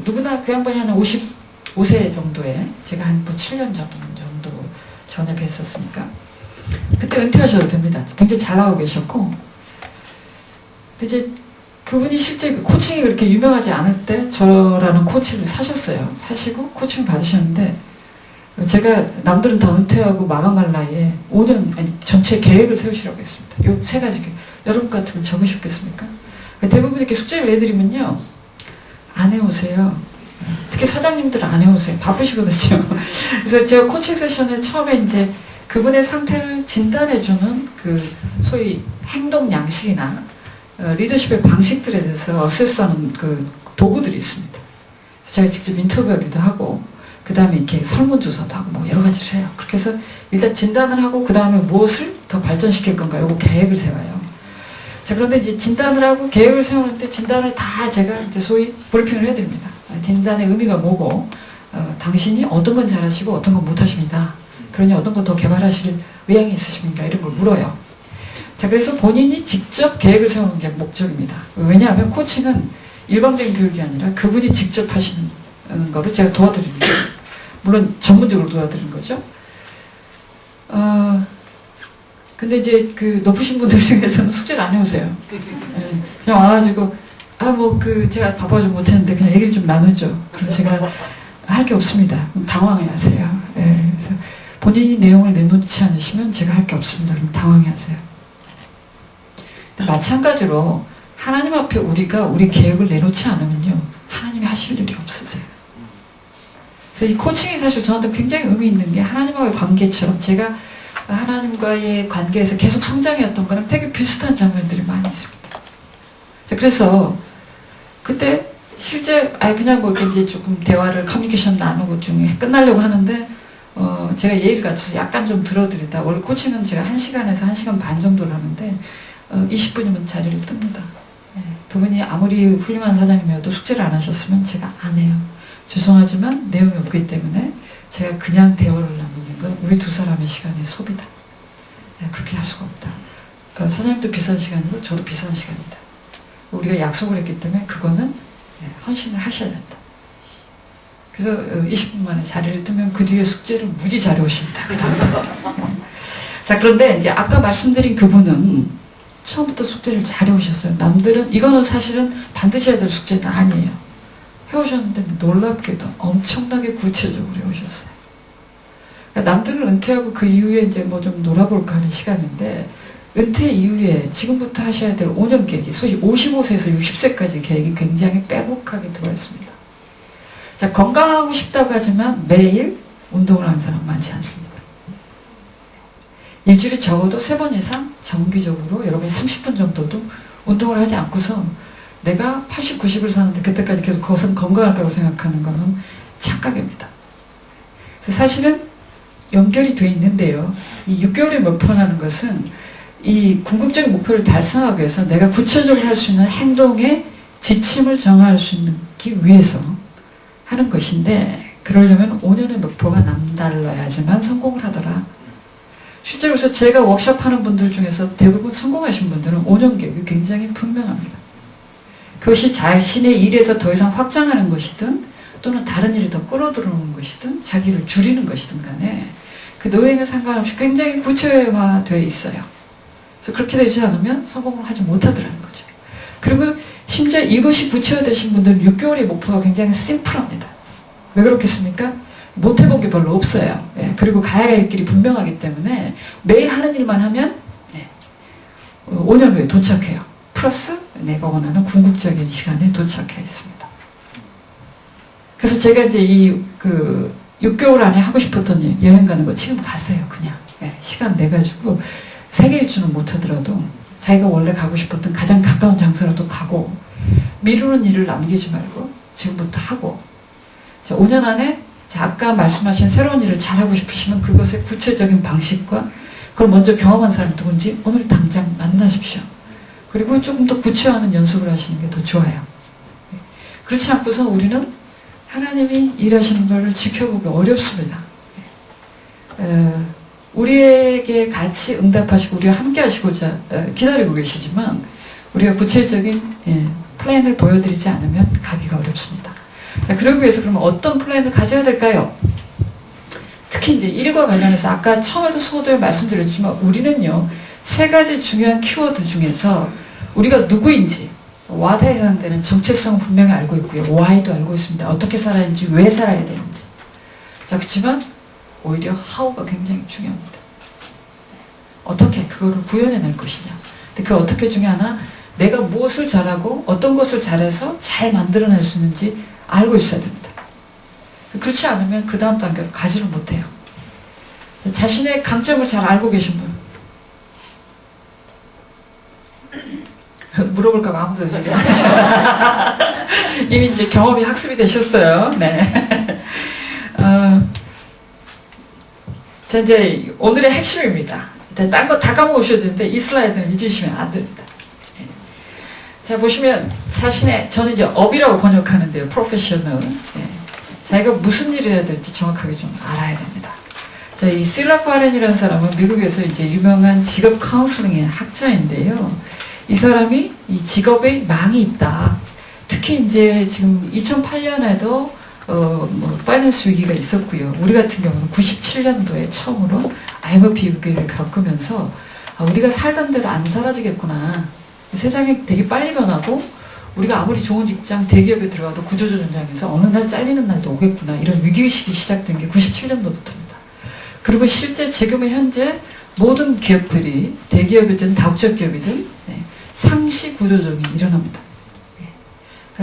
누구나 그 양반이 한 55세 정도에, 제가 한 뭐 7년 정도 전에 뵀었으니까, 그때 은퇴하셔도 됩니다. 굉장히 잘 나가고 계셨고, 이제 그분이 실제 그 코칭이 그렇게 유명하지 않을 때 저라는 코치를 사셨어요. 사시고 코칭을 받으셨는데, 제가 남들은 다 은퇴하고 마감할 나이에 5년, 아니, 전체 계획을 세우시라고 했습니다. 요 세 가지, 여러분 같으면 적으셨겠습니까? 대부분 이렇게 숙제를 내드리면요, 안 해오세요. 특히 사장님들은 안 해오세요. 바쁘시거든요. 그래서 제가 코칭 세션을 처음에 이제 그분의 상태를 진단해주는 그 소위 행동 양식이나 리더십의 방식들에 대해서 어세스하는 그 도구들이 있습니다. 그래서 제가 직접 인터뷰하기도 하고, 그 다음에 이렇게 설문조사도 하고 뭐 여러 가지를 해요. 그렇게 해서 일단 진단을 하고 그 다음에 무엇을 더 발전시킬 건가, 요거 계획을 세워요. 자, 그런데 이제 진단을 하고 계획을 세우는데 진단을 다 제가 이제 소위 브리핑을 해드립니다. 진단의 의미가 뭐고, 당신이 어떤 건 잘하시고 어떤 건 못하십니다. 그러니 어떤 거 더 개발하실 의향이 있으십니까? 이런 걸 물어요. 자, 그래서 본인이 직접 계획을 세우는 게 목적입니다. 왜냐하면 코칭은 일방적인 교육이 아니라 그분이 직접 하시는 거를 제가 도와드립니다. 물론 전문적으로 도와드리는 거죠. 근데 이제 그 높으신 분들 중에서는 숙제를 안 해오세요. 그냥 와가지고, 제가 바빠서 못했는데 그냥 얘기를 좀 나누죠. 그럼 제가 할 게 없습니다. 당황해 하세요. 그래서 본인이 내용을 내놓지 않으시면 제가 할 게 없습니다. 그럼 당황해 하세요. 마찬가지로 하나님 앞에 우리가 우리 계획을 내놓지 않으면요, 하나님이 하실 일이 없으세요. 그래서 이 코칭이 사실 저한테 굉장히 의미 있는 게 하나님과의 관계처럼 제가 하나님과의 관계에서 계속 성장해왔던 거랑 되게 비슷한 장면들이 많이 있습니다. 자, 그래서 그때 실제 그냥 뭐 이렇게 이제 조금 대화를 커뮤니케이션 나누고 중에 끝나려고 하는데 제가 예의를 갖춰서 약간 좀 들어드린다. 원래 코칭은 제가 1시간에서 1시간 반 정도를 하는데 20분이면 자리를 뜹니다. 네. 그분이 아무리 훌륭한 사장님이어도 숙제를 안 하셨으면 제가 안 해요. 죄송하지만 내용이 없기 때문에 제가 그냥 대화를 나누는 건 우리 두 사람의 시간의 소비다. 네, 그렇게 할 수가 없다. 사장님도 비싼 시간이고 저도 비싼 시간이다. 우리가 약속을 했기 때문에 그거는 헌신을 하셔야 된다. 그래서 20분 만에 자리를 뜨면 그 뒤에 숙제를 무지 잘해오십니다. 자, 그런데 이제 아까 말씀드린 그분은 처음부터 숙제를 잘해오셨어요. 남들은 이거는 사실은 반드시 해야 될 숙제는 아니에요. 해오셨는데 놀랍게도 엄청나게 구체적으로 해오셨어요. 그러니까 남들은 은퇴하고 그 이후에 이제 뭐 좀 놀아볼까 하는 시간인데 은퇴 이후에 지금부터 하셔야 될 5년 계획이 소위 55세에서 60세까지 계획이 굉장히 빼곡하게 들어와 있습니다. 자, 건강하고 싶다고 하지만 매일 운동을 하는 사람 많지 않습니다. 일주일에 적어도 3번 이상 정기적으로 여러분이 30분 정도도 운동을 하지 않고서 내가 80, 90을 사는데 그때까지 계속 그것은 건강할 거라고 생각하는 것은 착각입니다. 사실은 연결이 돼 있는데요. 이 6개월의 목표라는 것은 이 궁극적인 목표를 달성하기 위해서 내가 구체적으로 할 수 있는 행동의 지침을 정할 수 있기 위해서 하는 것인데 그러려면 5년의 목표가 남달라야지만 성공을 하더라. 실제로 그래서 제가 워크숍하는 분들 중에서 대부분 성공하신 분들은 5년 계획이 굉장히 분명합니다. 그것이 자신의 일에서 더 이상 확장하는 것이든 또는 다른 일을 더 끌어들어오는 것이든 자기를 줄이는 것이든 간에 그 노행에 상관없이 굉장히 구체화되어 있어요. 그래서 그렇게 되지 않으면 성공을 하지 못하더라는 거죠. 그리고 심지어 이것이 구체화되신 분들은 6개월의 목표가 굉장히 심플합니다. 왜 그렇겠습니까? 못 해본 게 별로 없어요. 예, 그리고 가야 할 길이 분명하기 때문에 매일 하는 일만 하면 5년 후에 도착해요. 플러스 내가 원하는 궁극적인 시간에 도착해 있습니다. 그래서 제가 이제 6개월 안에 하고 싶었던 일, 여행 가는 거 지금 가세요. 그냥 시간 내가지고 세계 일주는 못하더라도 자기가 원래 가고 싶었던 가장 가까운 장소라도 가고 미루는 일을 남기지 말고 지금부터 하고 자, 5년 안에 자, 아까 말씀하신 새로운 일을 잘하고 싶으시면 그것의 구체적인 방식과 그걸 먼저 경험한 사람이 누군지 오늘 당장 만나십시오. 그리고 조금 더 구체화하는 연습을 하시는 게 더 좋아요. 그렇지 않고서 우리는 하나님이 일하시는 것을 지켜보기 어렵습니다. 우리에게 같이 응답하시고 우리와 함께 하시고자 기다리고 계시지만 우리가 구체적인 플랜을 보여드리지 않으면 가기가 어렵습니다. 자, 그러기 위해서 그러면 어떤 플랜을 가져야 될까요? 특히 이제 일과 관련해서 아까 처음에도 소도에 말씀드렸지만 우리는요 3가지 중요한 키워드 중에서 우리가 누구인지 what에 해당되는 정체성을 분명히 알고 있고요. why도 알고 있습니다. 어떻게 살아야 하는지, 왜 살아야 되는지. 자, 그렇지만 오히려 how가 굉장히 중요합니다. 어떻게 그거를 구현해낼 것이냐. 근데 그 어떻게 중에 하나 내가 무엇을 잘하고 어떤 것을 잘해서 잘 만들어낼 수 있는지 알고 있어야 됩니다. 그렇지 않으면 그 다음 단계로 가지를 못해요. 자신의 강점을 잘 알고 계신 분 물어볼까 봐 아무도 얘기 안 하시죠. 이미 이제 경험이 학습이 되셨어요. 네. 자, 이제 오늘의 핵심입니다. 딴 거 다 까먹으셔야 되는데 이 슬라이드는 잊으시면 안 됩니다. 자, 보시면 저는 이제 업이라고 번역하는데요. 프로페셔널. 자기가 무슨 일을 해야 될지 정확하게 좀 알아야 됩니다. 자, 이 실라 파렌이라는 사람은 미국에서 이제 유명한 직업 카운슬링의 학자인데요. 이 사람이 이 직업에 망이 있다. 특히 이제 지금 2008년에도 파이낸스 위기가 있었고요. 우리 같은 경우는 97년도에 처음으로 IMF 위기를 겪으면서 우리가 살던 대로 안 사라지겠구나. 세상이 되게 빨리 변하고 우리가 아무리 좋은 직장, 대기업에 들어가도 구조조정장에서 어느 날 잘리는 날도 오겠구나. 이런 위기의식이 시작된 게 97년도부터입니다. 그리고 실제 지금의 현재 모든 기업들이 대기업이든 다국적 기업이든 상시 구조조정이 일어납니다.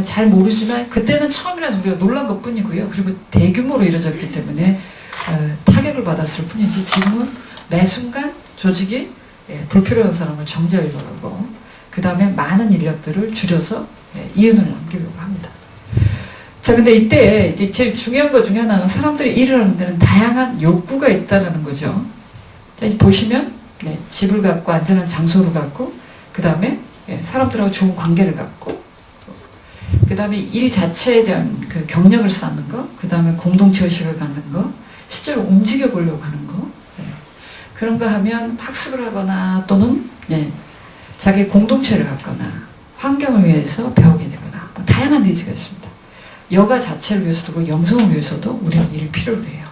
잘 모르지만 그때는 처음이라서 우리가 놀란 것 뿐이고요. 그리고 대규모로 이루어졌기 때문에 타격을 받았을 뿐이지 지금은 매 순간 조직이 불필요한 사람을 정지하려고 하고 그 다음에 많은 인력들을 줄여서 이윤을 남기려고 합니다. 자, 근데 이때 이제 제일 중요한 것 중에 하나는 사람들이 일을 하는 데는 다양한 욕구가 있다는 거죠. 자, 이제 보시면 집을 갖고 안전한 장소를 갖고 그 다음에 사람들하고 좋은 관계를 갖고 그 다음에 일 자체에 대한 그 경력을 쌓는 거, 그 다음에 공동체 의식을 갖는 거, 실제로 움직여 보려고 하는 거, 그런 거 하면 학습을 하거나 또는 자기 공동체를 갖거나 환경을 위해서 배우게 되거나 뭐 다양한 니즈가 있습니다. 여가 자체를 위해서도 그리고 영성을 위해서도 우리는 일을 필요로 해요.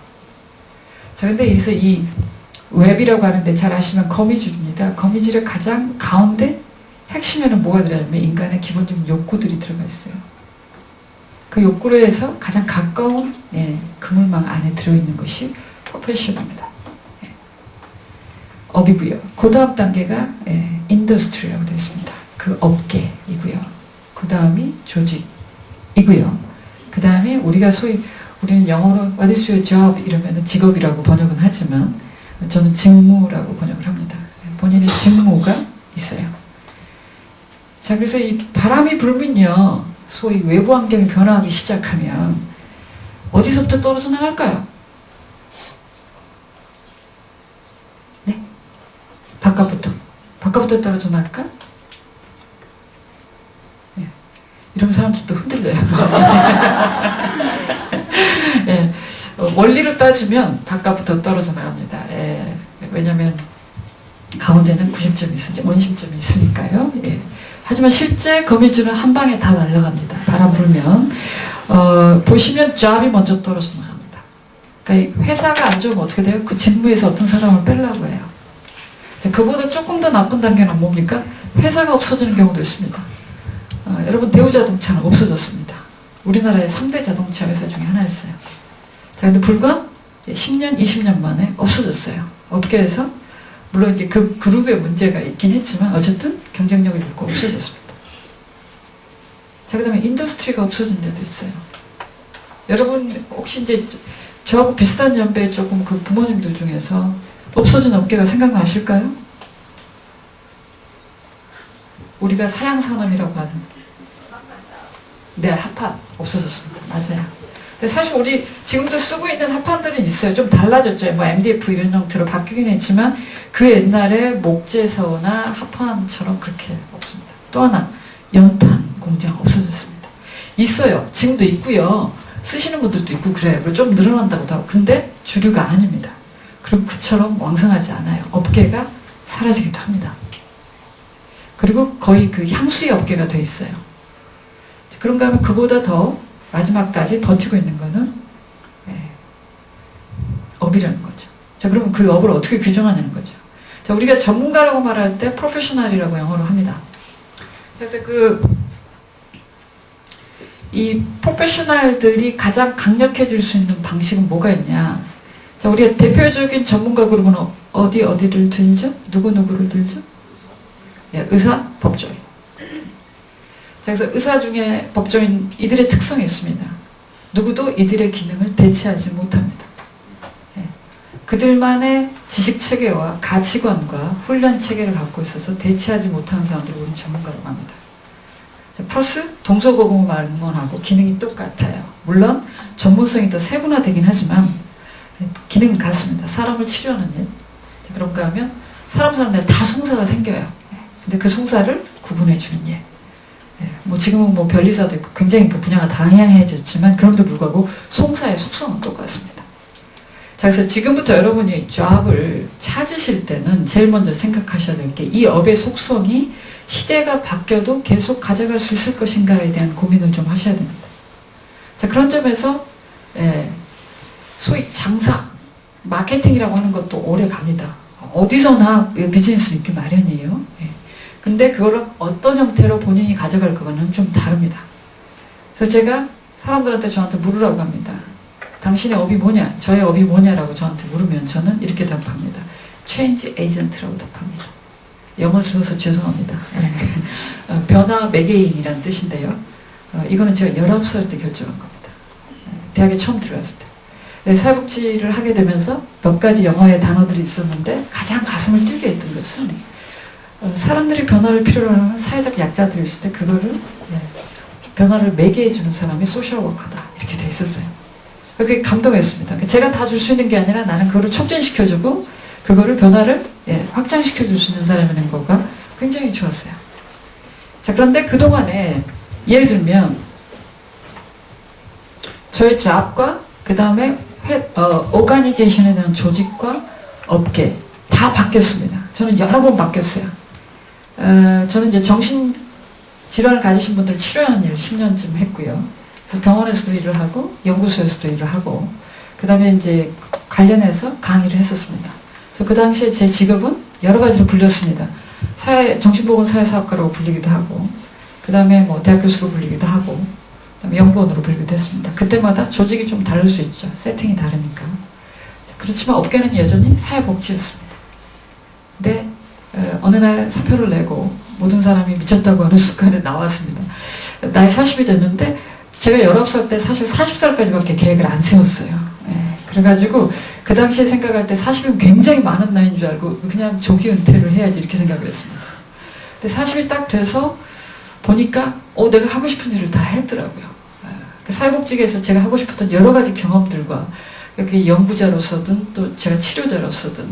자, 근데 여기서 이 웹이라고 하는데 잘 아시면 거미줄입니다. 거미줄의 가장 가운데 핵심에는 뭐가 들어가냐면 인간의 기본적인 욕구들이 들어가 있어요. 그 욕구로 해서 가장 가까운 그물망 안에 들어있는 것이 프로페셔널입니다. 업이고요. 그 다음 단계가 인더스트리라고 되어 있습니다. 그 업계이고요. 그 다음이 조직이고요. 그 다음에 우리가 소위 우리는 영어로 What is your job? 이러면 직업이라고 번역은 하지만 저는 직무라고 번역을 합니다. 본인의 직무가 있어요. 자, 그래서 이 바람이 불면요, 소위 외부 환경이 변화하기 시작하면 어디서부터 떨어져 나갈까요? 네? 바깥부터 떨어져 나갈까? 네. 이러면 사람들도 흔들려요. 네. 원리로 따지면 바깥부터 떨어져 나갑니다. 왜냐하면 가운데는 구심점이 있으니까, 원심점이 있으니까요. 하지만 실제 거미줄은 한 방에 다 날아갑니다. 바람 불면. 보시면 job이 먼저 떨어져 나갑니다. 그러니까 회사가 안 좋으면 어떻게 돼요? 그 직무에서 어떤 사람을 빼려고 해요. 그보다 조금 더 나쁜 단계는 뭡니까? 회사가 없어지는 경우도 있습니다. 여러분, 대우자동차는 없어졌습니다. 우리나라의 3대 자동차 회사 중에 하나였어요. 자, 근데 불과 10년, 20년 만에 없어졌어요. 업계에서. 물론 이제 그 그룹의 문제가 있긴 했지만 어쨌든 경쟁력을 잃고 없어졌습니다. 자, 그 다음에 인더스트리가 없어진 데도 있어요. 여러분 혹시 이제 저하고 비슷한 연배의 조금 그 부모님들 중에서 없어진 업계가 생각나실까요? 우리가 사양산업이라고 하는 합판 없어졌습니다. 맞아요. 근데 사실 우리 지금도 쓰고 있는 합판들은 있어요. 좀 달라졌죠. 뭐 MDF 이런 형태로 바뀌긴 했지만 그 옛날에 목재서나 합판처럼 그렇게 없습니다. 또 하나 연탄 공장 없어졌습니다. 있어요. 지금도 있고요. 쓰시는 분들도 있고 그래요. 그리고 좀 늘어난다고도 하고. 근데 주류가 아닙니다. 그리고 그처럼 왕성하지 않아요. 업계가 사라지기도 합니다. 그리고 거의 그 향수의 업계가 돼 있어요. 그런가 하면 그보다 더 마지막까지 버티고 있는 거는 업이라는 거죠. 자, 그러면 그 업을 어떻게 규정하냐는 거죠. 자, 우리가 전문가라고 말할 때 프로페셔널이라고 영어로 합니다. 그래서 이 프로페셔널들이 가장 강력해질 수 있는 방식은 뭐가 있냐. 자, 우리가 대표적인 전문가 그룹은 어디를 들죠? 누구를 들죠? 의사, 법조인. 자, 그래서 의사 중에 법조인 이들의 특성이 있습니다. 누구도 이들의 기능을 대체하지 못합니다. 그들만의 지식 체계와 가치관과 훈련 체계를 갖고 있어서 대체하지 못하는 사람들을 우리는 전문가라고 합니다. 자, 플러스 동서고금을 기능이 똑같아요. 물론 전문성이 더 세분화되긴 하지만 기능은 같습니다. 사람을 치료하는 일. 자, 그런가 하면 사람들 다 송사가 생겨요. 근데 그 송사를 구분해 주는 일. 뭐 지금은 뭐 변리사도 있고 굉장히 그 분야가 다양해졌지만 그럼에도 불구하고 송사의 속성은 똑같습니다. 자, 그래서 지금부터 여러분이 잡을 찾으실 때는 제일 먼저 생각하셔야 될 게 이 업의 속성이 시대가 바뀌어도 계속 가져갈 수 있을 것인가에 대한 고민을 좀 하셔야 됩니다. 자, 그런 점에서 소위 장사, 마케팅이라고 하는 것도 오래 갑니다. 어디서나 비즈니스는 있기 마련이에요. 근데 그거를 어떤 형태로 본인이 가져갈 거는 좀 다릅니다. 그래서 제가 사람들한테 저한테 물으라고 합니다. 당신의 업이 뭐냐? 저의 업이 뭐냐라고 저한테 물으면 저는 이렇게 답합니다. Change Agent라고 답합니다. 영어 써서 죄송합니다. 변화 매개인이란 뜻인데요. 이거는 제가 19살 때 결정한 겁니다. 대학에 처음 들어갔을 때. 네, 사회복지를 하게 되면서 몇 가지 영어의 단어들이 있었는데 가장 가슴을 뛰게 했던 것은 사람들이 변화를 필요로 하는 사회적 약자들이 있을 때 그거를 변화를 매개해주는 사람이 소셜 워커다 이렇게 돼 있었어요. 그게 감동했습니다. 제가 다 줄 수 있는 게 아니라 나는 그거를 촉진시켜주고 그거를 변화를 확장시켜줄 수 있는 사람이라는 거가 굉장히 좋았어요. 자, 그런데 그동안에 예를 들면 저의 잡과 그 다음에 오가니제이션에 대한 조직과 업계 다 바뀌었습니다. 저는 여러 번 바뀌었어요. 저는 이제 정신질환을 가지신 분들 치료하는 일을 10년쯤 했고요. 그래서 병원에서도 일을 하고 연구소에서도 일을 하고 그 다음에 이제 관련해서 강의를 했었습니다. 그래서 그 당시에 제 직업은 여러 가지로 불렸습니다. 정신보건사회사학과라고 불리기도 하고 그 다음에 뭐 대학 교수로 불리기도 하고 그다음에 연구원으로 불리기도 했습니다. 그때마다 조직이 좀 다를 수 있죠. 세팅이 다르니까. 그렇지만 업계는 여전히 사회복지였습니다. 근데 어느 날 사표를 내고 모든 사람이 미쳤다고 하는 순간에 나왔습니다. 나이 40이 됐는데 제가 19살 때 사실 40살까지밖에 계획을 안 세웠어요. 그래가지고 그 당시에 생각할 때 40은 굉장히 많은 나이인 줄 알고 그냥 조기 은퇴를 해야지 이렇게 생각을 했습니다. 근데 40이 딱 돼서 보니까 내가 하고 싶은 일을 다 했더라고요. 사회복지계에서 제가 하고 싶었던 여러 가지 경험들과 여기 연구자로서든 또 제가 치료자로서든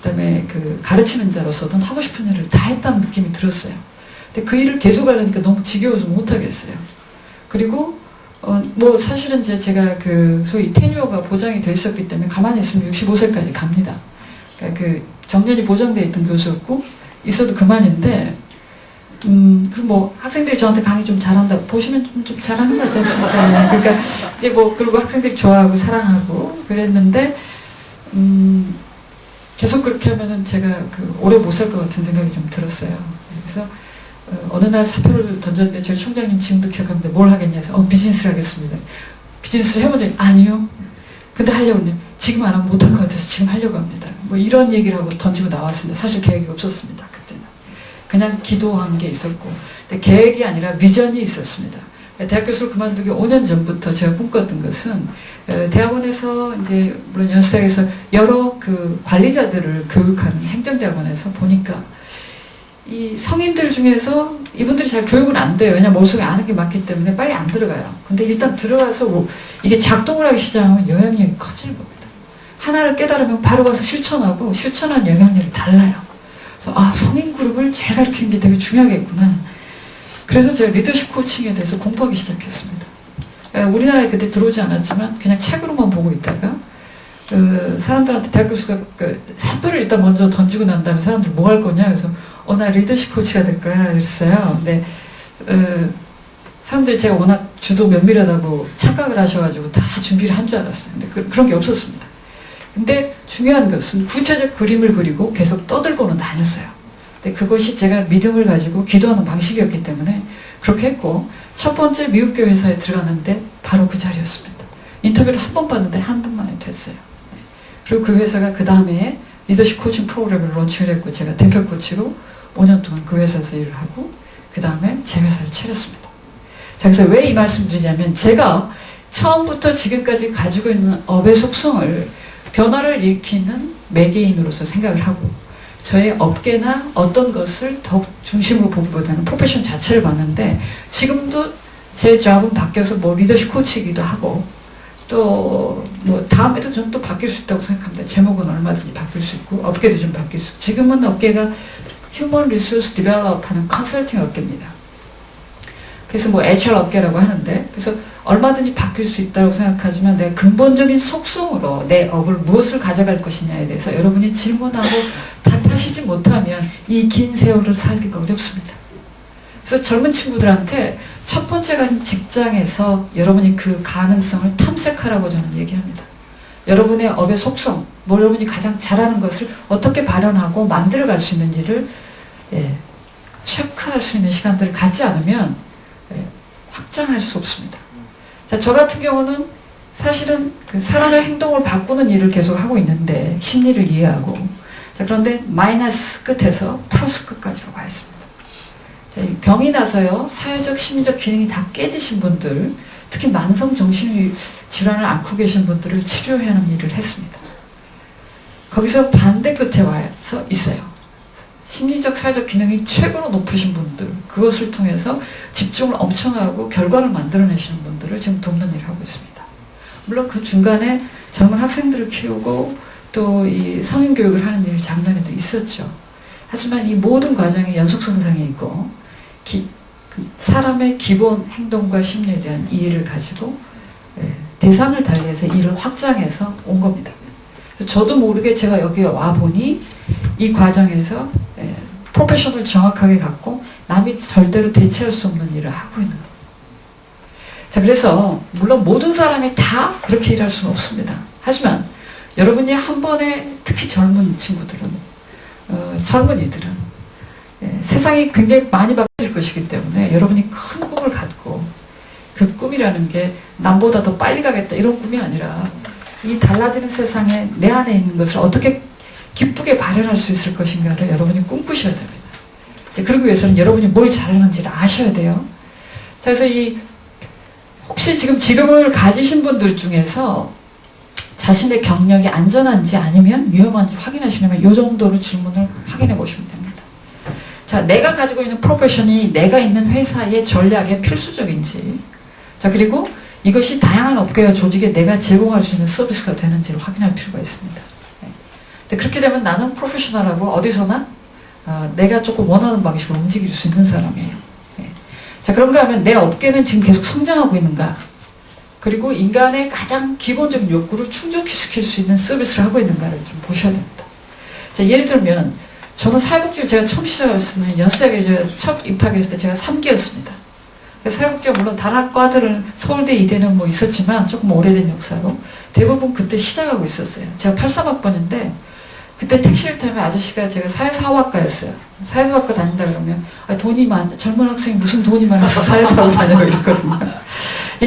그다음에 그 가르치는 자로서든 하고 싶은 일을 다 했다는 느낌이 들었어요. 근데 그 일을 계속 하려니까 너무 지겨워서 못 하겠어요. 그리고 뭐 사실은 이제 제가 그 소위 테뉴어가 보장이 돼 있었기 때문에 가만히 있으면 65세까지 갑니다. 그러니까 그 정년이 보장돼 있던 교수였고 있어도 그만인데 그럼 뭐 학생들이 저한테 강의 좀 잘한다 보시면 좀 잘하는 거 같지 않습니까? 그러니까 이제 뭐 그리고 학생들이 좋아하고 사랑하고 그랬는데 계속 그렇게 하면은 제가 그 오래 못 살 것 같은 생각이 좀 들었어요. 그래서 어느 날 사표를 던졌는데 저희 총장님 지금도 기억합니다. 뭘 하겠냐 해서 비즈니스를 하겠습니다. 비즈니스를 해본 적이 아니요. 근데 하려고 했는데 지금 안 하면 못할 것 같아서 지금 하려고 합니다. 뭐 이런 얘기를 하고 던지고 나왔습니다. 사실 계획이 없었습니다. 그때는. 그냥 기도한 게 있었고 근데 계획이 아니라 비전이 있었습니다. 대학 교수를 그만두기 5년 전부터 제가 꿈꿨던 것은 대학원에서 이제 물론 연수대학에서 여러 그 관리자들을 교육하는 행정대학원에서 보니까 이 성인들 중에서 이분들이 잘 교육은 안 돼요. 왜냐면 머릿속에 아는 게 많기 때문에 빨리 안 들어가요. 근데 일단 들어가서 뭐 이게 작동을 하기 시작하면 영향력이 커지는 겁니다. 하나를 깨달으면 바로 가서 실천하고 실천하는 영향력이 달라요. 그래서 성인 그룹을 잘 가르치는 게 되게 중요하겠구나. 그래서 제가 리더십 코칭에 대해서 공부하기 시작했습니다. 우리나라에 그때 들어오지 않았지만 그냥 책으로만 보고 있다가 사람들한테 대학 교수가 사표를 일단 먼저 던지고 난 다음에 사람들 뭐 할 거냐 그래서 나 리더십 코치가 될 거야 그랬어요. 근데 사람들이 제가 워낙 주도 면밀하다고 착각을 하셔가지고 다 준비를 한 줄 알았어요. 근데 그런 게 없었습니다. 근데 중요한 것은 구체적 그림을 그리고 계속 떠들고는 다녔어요. 근데 그것이 제가 믿음을 가지고 기도하는 방식이었기 때문에 그렇게 했고 첫 번째 미국계 회사에 들어갔는데 바로 그 자리였습니다. 인터뷰를 한 번 봤는데 한 번 만에 됐어요. 그리고 그 회사가 그 다음에 리더십 코칭 프로그램을 론칭을 했고 제가 대표 코치로 5년 동안 그 회사에서 일을 하고 그 다음에 제 회사를 차렸습니다. 자, 그래서 왜 이 말씀 드리냐면 제가 처음부터 지금까지 가지고 있는 업의 속성을 변화를 일으키는 매개인으로서 생각을 하고 저의 업계나 어떤 것을 더욱 중심으로 보기보다는 프로페션 자체를 봤는데 지금도 제 잡은 바뀌어서 뭐 리더십 코치이기도 하고 또 뭐 다음에도 저는 또 바뀔 수 있다고 생각합니다. 제목은 얼마든지 바뀔 수 있고 업계도 좀 바뀔 수 있고 지금은 업계가 휴먼 리소스 디벨롭 하는 컨설팅 업계입니다. 그래서 뭐 HR 업계라고 하는데 그래서 얼마든지 바뀔 수 있다고 생각하지만 내 근본적인 속성으로 내 업을 무엇을 가져갈 것이냐에 대해서 여러분이 질문하고 답하시지 못하면 이 긴 세월을 살기가 어렵습니다. 그래서 젊은 친구들한테 첫 번째 가진 직장에서 여러분이 그 가능성을 탐색하라고 저는 얘기합니다. 여러분의 업의 속성, 뭐 여러분이 가장 잘하는 것을 어떻게 발현하고 만들어갈 수 있는지를 체크할 수 있는 시간들을 갖지 않으면 확장할 수 없습니다. 자, 저 같은 경우는 사실은 그 사람의 행동을 바꾸는 일을 계속 하고 있는데 심리를 이해하고 자, 그런데 마이너스 끝에서 플러스 끝까지로 가 있습니다. 병이 나서요, 사회적, 심리적 기능이 다 깨지신 분들, 특히 만성 정신 질환을 앓고 계신 분들을 치료하는 일을 했습니다. 거기서 반대 끝에 와서 있어요. 심리적, 사회적 기능이 최고로 높으신 분들, 그것을 통해서 집중을 엄청 하고 결과를 만들어내시는 분들을 지금 돕는 일을 하고 있습니다. 물론 그 중간에 젊은 학생들을 키우고 또 이 성인 교육을 하는 일 장면에도 있었죠. 하지만 이 모든 과정에 연속성상이 있고 사람의 기본 행동과 심리에 대한 이해를 가지고 대상을 달리해서 이를 확장해서 온 겁니다. 저도 모르게 제가 여기 와 보니 이 과정에서 프로페셔널을 정확하게 갖고 남이 절대로 대체할 수 없는 일을 하고 있는 겁니다. 자, 그래서 물론 모든 사람이 다 그렇게 일할 수는 없습니다. 하지만 여러분이 한 번에 특히 젊은 친구들은 젊은이들은 세상이 굉장히 많이 바뀔 것이기 때문에 여러분이 큰 꿈을 갖고 그 꿈이라는 게 남보다 더 빨리 가겠다 이런 꿈이 아니라 이 달라지는 세상에 내 안에 있는 것을 어떻게 기쁘게 발현할 수 있을 것인가를 여러분이 꿈꾸셔야 됩니다. 그러기 위해서는 여러분이 뭘 잘하는지를 아셔야 돼요. 자, 그래서 혹시 지금 직업을 가지신 분들 중에서 자신의 경력이 안전한지 아니면 위험한지 확인하시려면 이 정도로 질문을 확인해 보시면 됩니다. 자, 내가 가지고 있는 프로페션이 내가 있는 회사의 전략에 필수적인지, 자, 그리고 이것이 다양한 업계와 조직에 내가 제공할 수 있는 서비스가 되는지를 확인할 필요가 있습니다. 그렇게 되면 나는 프로페셔널하고 어디서나 내가 조금 원하는 방식으로 움직일 수 있는 사람이에요. 자, 그런가 하면 내 업계는 지금 계속 성장하고 있는가? 그리고 인간의 가장 기본적인 욕구를 충족시킬 수 있는 서비스를 하고 있는가를 좀 보셔야 됩니다. 자, 예를 들면 저는 사회복지를 제가 처음 시작했을 때는 연세대학에 제가 첫 입학했을 때 제가 3기였습니다. 사회복지가 물론 다른 학과들은 서울대, 이대는 뭐 있었지만 조금 오래된 역사로 대부분 그때 시작하고 있었어요. 제가 83학번인데 그때 택시를 타면 아저씨가 제가 사회사업학과였어요. 사회사업학과 다닌다 그러면 돈이 젊은 학생이 무슨 돈이 많아서 사회사업 다녀고 있거든요.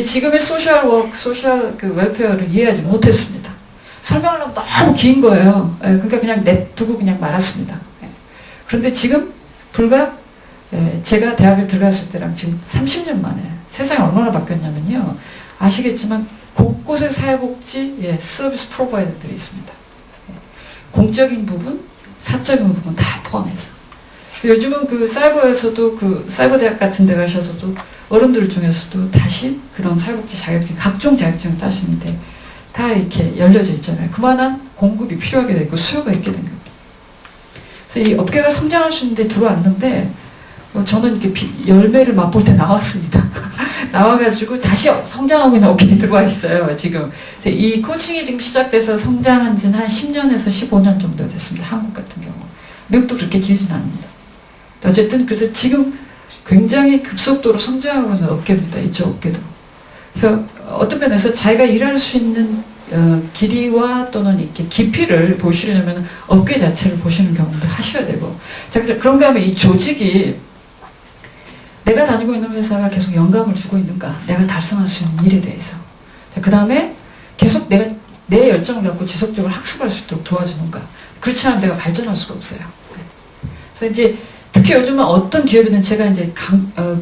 지금의 소셜 그 웰페어를 이해하지 못했습니다. 설명하려면 너무 긴 거예요. 그러니까 그냥 냅두고 그냥 말았습니다. 그런데 지금 불과 제가 대학을 들어갔을 때랑 지금 30년 만에 세상이 얼마나 바뀌었냐면요. 아시겠지만 곳곳에 사회복지 서비스 프로바이더들이 있습니다. 공적인 부분, 사적인 부분 다 포함해서. 요즘은 그 사이버에서도 그 사이버 대학 같은 데 가셔서도 어른들 중에서도 다시 그런 사회복지 자격증, 각종 자격증을 따시는데 다 이렇게 열려져 있잖아요. 그만한 공급이 필요하게 되고 수요가 있게 된 겁니다. 그래서 이 업계가 성장할 수 있는데 들어왔는데 저는 이렇게 열매를 맛볼 때 나왔습니다. 나와가지고 다시 성장하고 있는 업계에 들어와 있어요, 지금. 이 코칭이 지금 시작돼서 성장한 지는 한 10년에서 15년 정도 됐습니다. 한국 같은 경우. 미국도 그렇게 길진 않습니다. 어쨌든, 그래서 지금 굉장히 급속도로 성장하고 있는 업계입니다, 이쪽 업계도. 그래서 어떤 면에서 자기가 일할 수 있는 길이와 또는 이렇게 깊이를 보시려면 업계 자체를 보시는 경험도 하셔야 되고. 자, 그런가 하면 이 조직이 내가 다니고 있는 회사가 계속 영감을 주고 있는가? 내가 달성할 수 있는 일에 대해서. 자, 그 다음에 계속 내가 내 열정을 갖고 지속적으로 학습할 수 있도록 도와주는가? 그렇지 않으면 내가 발전할 수가 없어요. 그래서 이제 특히 요즘은 어떤 기업이든 제가 이제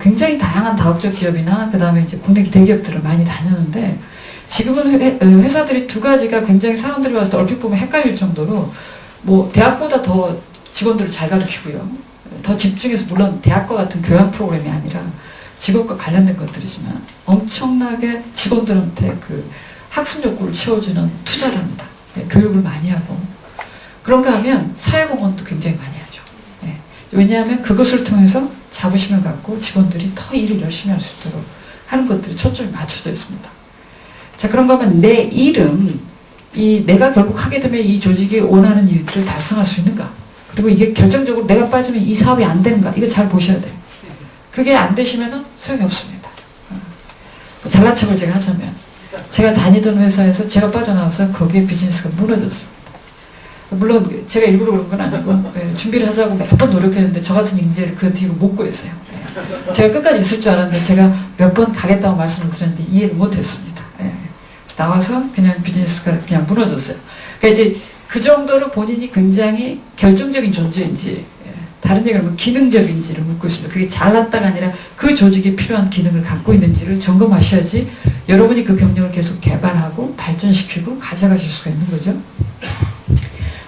굉장히 다양한 다국적 기업이나 그 다음에 이제 국내 대기업들을 많이 다녔는데 지금은 회사들이 두 가지가 굉장히 사람들이 왔을 때 얼핏 보면 헷갈릴 정도로 뭐 대학보다 더 직원들을 잘 가르치고요. 더 집중해서 물론 대학과 같은 교양 프로그램이 아니라 직업과 관련된 것들이지만 엄청나게 직원들한테 그 학습 욕구를 채워주는 투자를 합니다. 교육을 많이 하고 그런가 하면 사회공헌도 굉장히 많이 하죠. 왜냐하면 그것을 통해서 자부심을 갖고 직원들이 더 일을 열심히 할 수 있도록 하는 것들이 초점이 맞춰져 있습니다. 자, 그런가 하면 내 일은 내가 결국 하게 되면 이 조직이 원하는 일들을 달성할 수 있는가? 그리고 이게 결정적으로 내가 빠지면 이 사업이 안 되는가? 이거 잘 보셔야 돼요. 그게 안 되시면은 소용이 없습니다. 잘난 척을 제가 하자면 제가 다니던 회사에서 제가 빠져나와서 거기에 비즈니스가 무너졌습니다. 물론 제가 일부러 그런 건 아니고 준비를 하자고 몇 번 노력했는데 저 같은 인재를 그 뒤로 못 구했어요. 제가 끝까지 있을 줄 알았는데 제가 몇 번 가겠다고 말씀을 드렸는데 이해를 못했습니다. 나와서 그냥 비즈니스가 그냥 무너졌어요. 그러니까 이제 그 정도로 본인이 굉장히 결정적인 존재인지 다른 얘기로 하면 기능적인지를 묻고 있습니다. 그게 잘났다가 아니라 그 조직에 필요한 기능을 갖고 있는지를 점검하셔야지 여러분이 그 경력을 계속 개발하고 발전시키고 가져가실 수가 있는 거죠.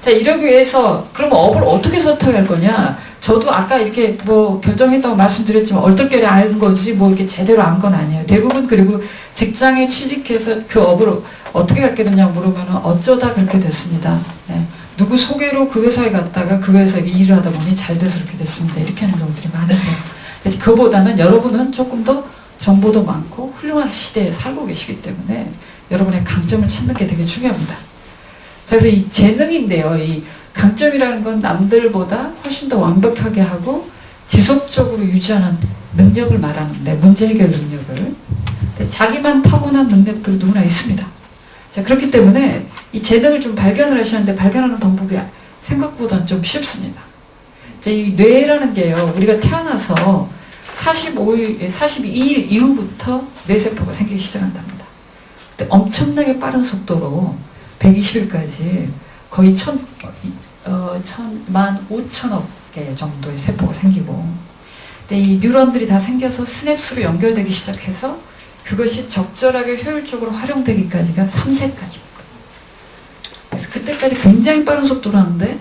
자, 이러기 위해서 그러면 업을 어떻게 선택할 거냐? 저도 아까 이렇게 뭐 결정했다고 말씀드렸지만 얼떨결에 안 거지 뭐 이렇게 제대로 안 건 아니에요. 대부분 그리고 직장에 취직해서 그 업을 어떻게 갖게 됐냐고 물으면 어쩌다 그렇게 됐습니다. 네. 누구 소개로 그 회사에 갔다가 그 회사에 일을 하다 보니 잘 돼서 그렇게 됐습니다. 이렇게 하는 경우들이 많으세요. 그보다는 여러분은 조금 더 정보도 많고 훌륭한 시대에 살고 계시기 때문에 여러분의 강점을 찾는 게 되게 중요합니다. 자, 그래서 이 재능인데요. 이 강점이라는 건 남들보다 훨씬 더 완벽하게 하고 지속적으로 유지하는 능력을 말하는데 문제 해결 능력을. 자기만 타고난 능력들은 누구나 있습니다. 자, 그렇기 때문에 이 재능을 좀 발견을 하시는데 발견하는 방법이 생각보다는 좀 쉽습니다. 자, 이 뇌라는 게요. 우리가 태어나서 42일 이후부터 뇌세포가 생기기 시작한답니다. 근데 엄청나게 빠른 속도로 120일까지 거의 15,000억 개 정도의 세포가 생기고, 근데 이 뉴런들이 다 생겨서 스냅스로 연결되기 시작해서 그것이 적절하게 효율적으로 활용되기까지가 3세까지. 그래서 그때까지 굉장히 빠른 속도로 하는데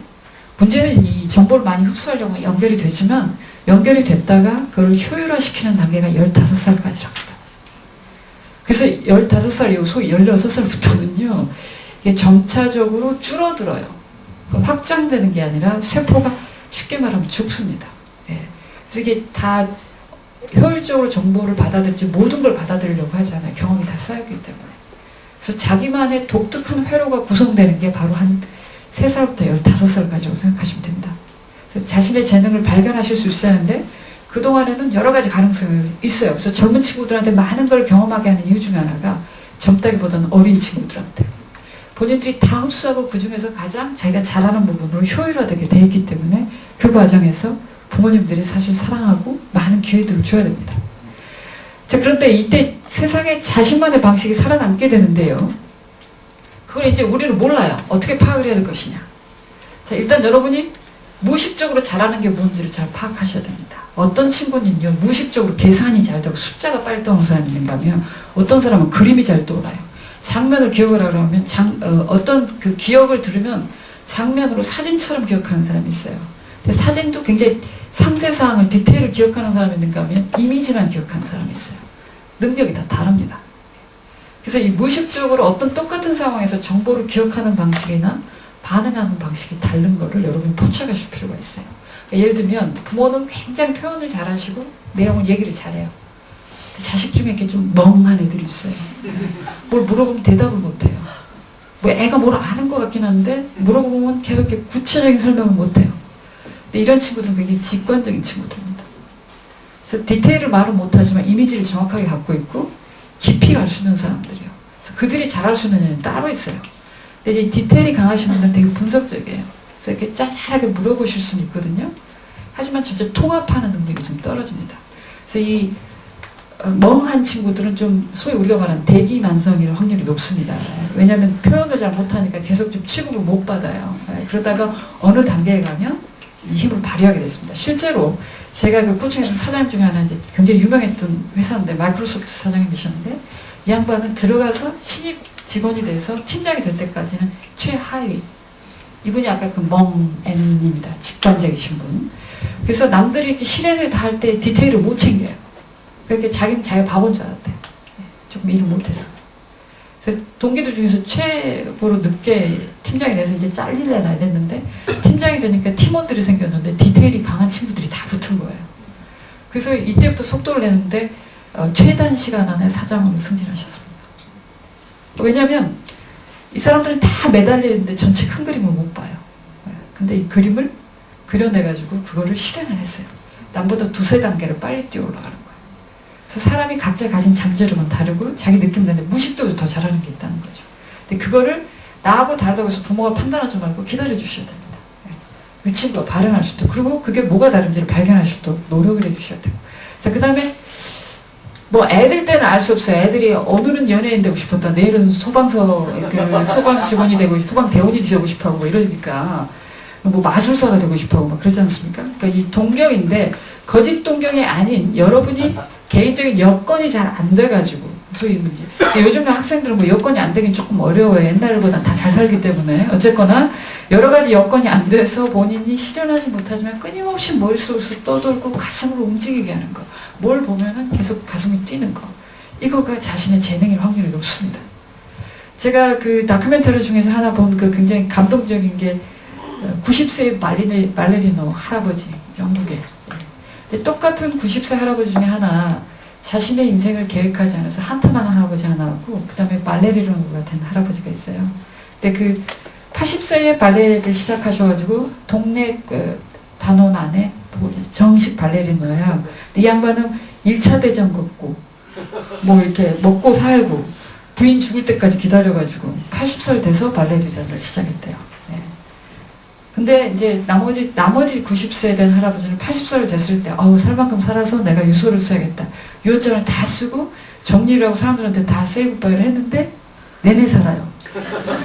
문제는 이 정보를 많이 흡수하려고 연결이 되지만 연결이 됐다가 그걸 효율화시키는 단계가 15살까지랍니다. 그래서 15살 이후 소위 16살부터는요 이게 점차적으로 줄어들어요. 그러니까 확장되는 게 아니라 세포가 쉽게 말하면 죽습니다. 예. 그래서 이게 다 효율적으로 정보를 받아들이지 모든 걸 받아들이려고 하잖아요. 경험이 다 쌓였기 때문에. 그래서 자기만의 독특한 회로가 구성되는 게 바로 한 3살부터 15살까지라고 생각하시면 됩니다. 그래서 자신의 재능을 발견하실 수 있어야 하는데 그동안에는 여러 가지 가능성이 있어요. 그래서 젊은 친구들한테 많은 걸 경험하게 하는 이유 중에 하나가 젊다기보다는 어린 친구들한테. 본인들이 다 흡수하고 그 중에서 가장 자기가 잘하는 부분으로 효율화되게 돼 있기 때문에 그 과정에서 부모님들이 사실 사랑하고 많은 기회들을 줘야 됩니다. 자, 그런데 이때 세상에 자신만의 방식이 살아남게 되는데요. 그걸 이제 우리는 몰라요. 어떻게 파악을 해야 될 것이냐. 자, 일단 여러분이 무의식적으로 잘하는 게 뭔지를 잘 파악하셔야 됩니다. 어떤 친구는요, 무의식적으로 계산이 잘 되고 숫자가 빨리 떠오르는 사람이 있는가 하면 어떤 사람은 그림이 잘 떠올라요. 장면을 기억을 하려면 어떤 그 기억을 들으면 장면으로 사진처럼 기억하는 사람이 있어요. 근데 사진도 굉장히 상세사항을 디테일을 기억하는 사람이 있는가 하면 이미지만 기억하는 사람이 있어요. 능력이 다 다릅니다. 그래서 이 무의식적으로 어떤 똑같은 상황에서 정보를 기억하는 방식이나 반응하는 방식이 다른 거를 여러분이 포착하실 필요가 있어요. 그러니까 예를 들면 부모는 굉장히 표현을 잘하시고 내용을 얘기를 잘해요. 자식 중에 이렇게 좀 멍한 애들이 있어요. 뭘 물어보면 대답을 못해요. 뭐 애가 뭘 아는 것 같긴 한데 물어보면 계속 이렇게 구체적인 설명을 못해요. 근데 이런 친구들은 굉장히 직관적인 친구들입니다. 그래서 디테일을 말은 못하지만 이미지를 정확하게 갖고 있고 깊이 갈 수 있는 사람들이에요. 그래서 그들이 잘할 수 있는 애는 따로 있어요. 근데 이 디테일이 강하신 분들은 되게 분석적이에요. 그래서 이렇게 짜잘하게 물어보실 수는 있거든요. 하지만 진짜 통합하는 능력이 좀 떨어집니다. 그래서 이 멍한 친구들은 좀 소위 우리가 말하는 대기만성일 확률이 높습니다. 왜냐하면 표현을 잘 못하니까 계속 좀 취급을 못 받아요. 그러다가 어느 단계에 가면 이 힘을 발휘하게 됐습니다. 실제로 제가 그 코칭에서 사장님 중에 하나 이제 굉장히 유명했던 회사인데 마이크로소프트 사장님이셨는데 이 양반은 들어가서 신입 직원이 돼서 팀장이 될 때까지는 최하위. 이분이 아까 그 멍앤입니다. 직관적이신 분. 그래서 남들이 이렇게 실행을 다 할 때 디테일을 못 챙겨요. 그러니까 자기는 자기가 바본 줄 알았대. 조금 일을 못해서. 그래서 동기들 중에서 최고로 늦게 팀장이 돼서 이제 잘리려나 이랬는데 팀장이 되니까 팀원들이 생겼는데 디테일이 강한 친구들이 다 붙은 거예요. 그래서 이때부터 속도를 내는데 최단 시간 안에 사장으로 승진하셨습니다. 왜냐하면 이 사람들은 다 매달려 있는데 전체 큰 그림을 못 봐요. 근데 이 그림을 그려내가지고 그거를 실행을 했어요. 남보다 2-3단계를 빨리 뛰어 올라가는 거예요. 그래서 사람이 각자 가진 잠재력은 다르고 자기 느낌대로 무식도로 더 잘하는 게 있다는 거죠. 근데 그거를 나하고 다르다고 해서 부모가 판단하지 말고 기다려 주셔야 됩니다. 그 친구가 발현할 수 있도록, 그리고 그게 뭐가 다른지를 발견할 수 있도록 노력을 해주셔야 되고. 자, 그 다음에 뭐 애들 때는 알 수 없어요. 애들이 오늘은 연예인 되고 싶었다, 내일은 소방 직원이 되고 소방 대원이 되고 싶어하고 뭐 이러니까 뭐 마술사가 되고 싶어하고 막 그러지 않습니까? 그러니까 이 동경인데 거짓 동경이 아닌 여러분이 개인적인 여건이 잘 안 돼가지고 소위 문제. 요즘 학생들은 뭐 여건이 안 되긴 조금 어려워요. 옛날보다 다 잘 살기 때문에. 어쨌거나 여러 가지 여건이 안 돼서 본인이 실현하지 못하지만 끊임없이 머릿속에서 떠돌고 가슴으로 움직이게 하는 거. 뭘 보면은 계속 가슴이 뛰는 거. 이거가 자신의 재능일 확률이 높습니다. 제가 그 다큐멘터리 중에서 하나 본 그 굉장히 감동적인 게 90세의 발레리노 할아버지, 영국에. 근데 똑같은 90세 할아버지 중에 하나 자신의 인생을 계획하지 않아서 한탄하는 할아버지 하나하고 그 다음에 발레리노가 된 할아버지가 있어요. 근데 그 80세에 발레를 시작하셔가지고 동네 그 단원 안에 정식 발레리노예요. 이 양반은 1차 대전 겪고 뭐 이렇게 먹고 살고 부인 죽을 때까지 기다려가지고 80살 돼서 발레리노를 시작했대요. 네. 근데 이제 나머지 90세 된 할아버지는 80살 됐을 때 살 만큼 살아서 내가 유서를 써야겠다. 유언장을 다 쓰고 정리를 하고 사람들한테 다 세이브바이를 했는데 내내 살아요.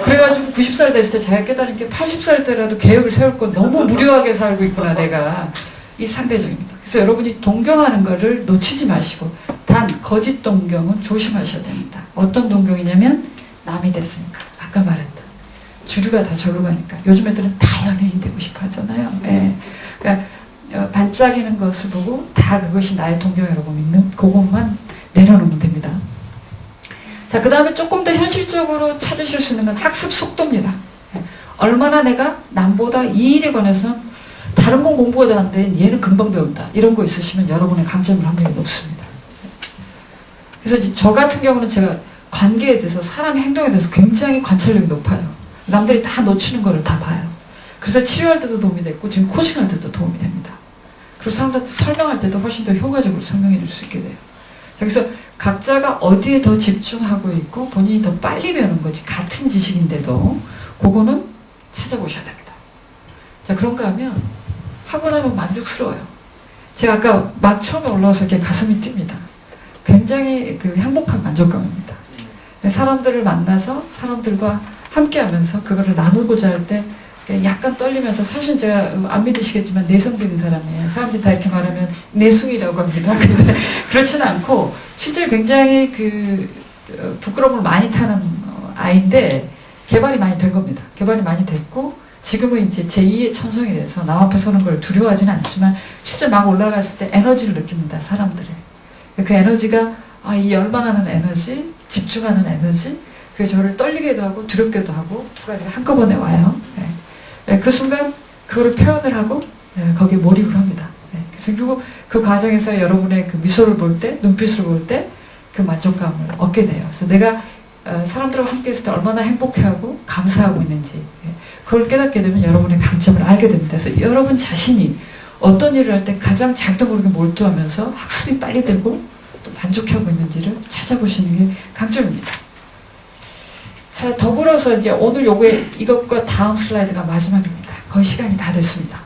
그래가지고 90살 됐을 때 자기가 깨달은 게 80살 때라도 계획을 세울 건 너무 무료하게 살고 있구나 내가. 이 상대적입니다. 그래서 여러분이 동경하는 거를 놓치지 마시고 단 거짓 동경은 조심하셔야 됩니다. 어떤 동경이냐면 남이 됐으니까 아까 말했던 주류가 다 절로 가니까 요즘 애들은 다 연예인 되고 싶어 하잖아요. 예. 그러니까 반짝이는 것을 보고 다 그것이 나의 동경이라고 믿는 그것만 내려놓으면 됩니다. 자, 그 다음에 조금 더 현실적으로 찾으실 수 있는 건 학습 속도입니다. 얼마나 내가 남보다 이 일에 관해서는 다른 건 공부가 잘하는데 얘는 금방 배운다. 이런 거 있으시면 여러분의 강점을 확률이 높습니다. 그래서 저 같은 경우는 제가 관계에 대해서 사람 행동에 대해서 굉장히 관찰력이 높아요. 남들이 다 놓치는 거를 다 봐요. 그래서 치료할 때도 도움이 됐고 지금 코칭할 때도 도움이 됩니다. 그리고 사람들한테 설명할 때도 훨씬 더 효과적으로 설명해 줄 수 있게 돼요. 그래서 각자가 어디에 더 집중하고 있고 본인이 더 빨리 배우는 거지 같은 지식인데도 그거는 찾아보셔야 됩니다. 자, 그런가 하면 하고 나면 만족스러워요. 제가 아까 막 처음에 올라와서 이렇게 가슴이 뜁니다. 굉장히 그 행복한 만족감입니다. 사람들을 만나서 사람들과 함께 하면서 그거를 나누고자 할 때 약간 떨리면서 사실 제가 안 믿으시겠지만 내성적인 사람이에요. 사람들이 다 이렇게 말하면 내숭이라고 합니다. 근데 그렇지는 않고 실제로 굉장히 그 부끄러움을 많이 타는 아이인데 개발이 많이 된 겁니다. 개발이 많이 됐고 지금은 이제 제2의 천성이 돼서 남 앞에 서는 걸 두려워하지는 않지만 실제 막 올라갔을 때 에너지를 느낍니다. 사람들의. 그 에너지가 이 열망하는 에너지, 집중하는 에너지, 그게 저를 떨리게도 하고 두렵게도 하고 두 가지가 한꺼번에 와요. 네. 그 순간 그거를 표현을 하고 거기에 몰입을 합니다. 네. 그리고 그 과정에서 여러분의 그 미소를 볼 때, 눈빛을 볼 때 그 만족감을 얻게 돼요. 그래서 내가 사람들과 함께 있을 때 얼마나 행복해하고 감사하고 있는지 그걸 깨닫게 되면 여러분의 강점을 알게 됩니다. 그래서 여러분 자신이 어떤 일을 할 때 가장 자기도 모르게 몰두하면서 학습이 빨리 되고 또 만족하고 있는지를 찾아보시는 게 강점입니다. 자, 더불어서 이제 오늘 요거에 이것과 다음 슬라이드가 마지막입니다. 거의 시간이 다 됐습니다.